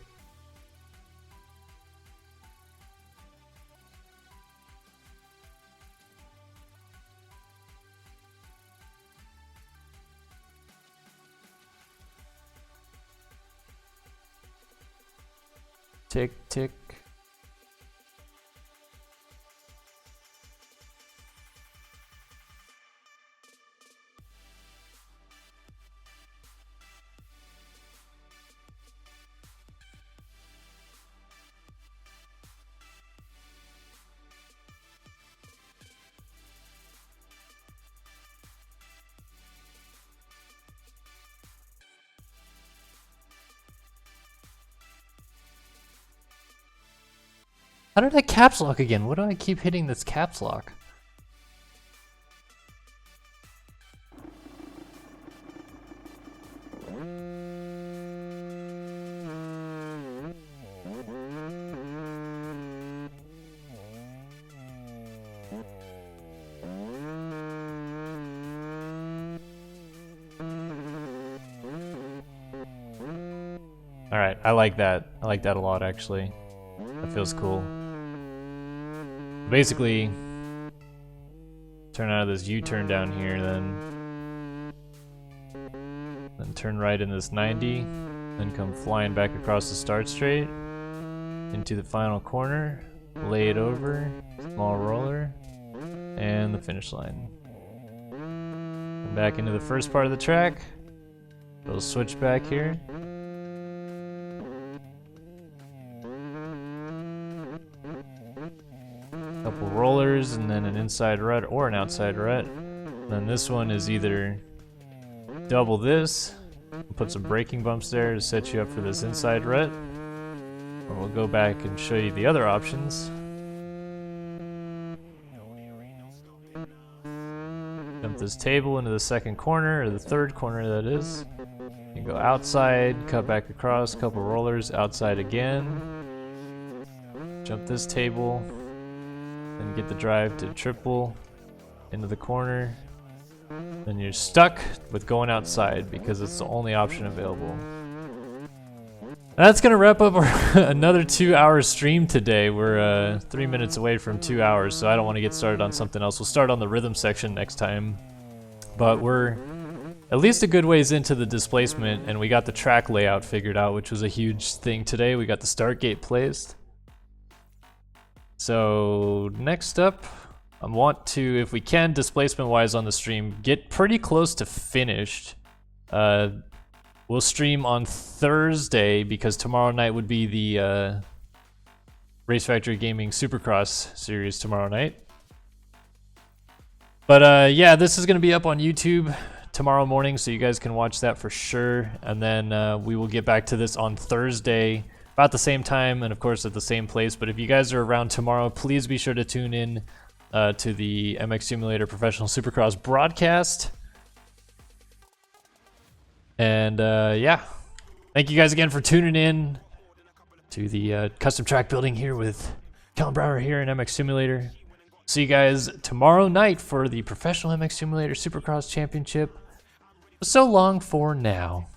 Tick, tick. How did I caps lock again? What do I keep hitting this caps lock? Alright, I like that. I like that a lot, actually. That feels cool. Basically, turn out of this U-turn down here, then turn right in this 90, then come flying back across the start straight into the final corner, lay it over, small roller, and the finish line. Come back into the first part of the track. We'll switch back here. Couple rollers and then an inside rut or an outside rut. And then this one is either double this, put some braking bumps there to set you up for this inside rut, or we'll go back and show you the other options. Jump this table into the second corner, or the third corner that is. You go outside, cut back across, couple rollers, outside again. Jump this table, then get the drive to triple into the corner. Then you're stuck with going outside because it's the only option available. That's gonna wrap up another 2-hour stream today. We're 3 minutes away from 2 hours, so I don't want to get started on something else. We'll start on the rhythm section next time. But we're at least a good ways into the displacement, and we got the track layout figured out, which was a huge thing today. We got the start gate placed. So next up, I want to, if we can, displacement-wise on the stream, get pretty close to finished. We'll stream on Thursday because tomorrow night would be the Race Factory Gaming Supercross series tomorrow night. But yeah, this is going to be up on YouTube tomorrow morning, so you guys can watch that for sure. And then we will get back to this on Thursday about the same time and of course at the same place. But if you guys are around tomorrow, please be sure to tune in to the MX Simulator Professional Supercross broadcast. And yeah, thank you guys again for tuning in to the custom track building here with Kellen Brower here in MX Simulator. See you guys tomorrow night for the Professional MX Simulator Supercross Championship. So long for now.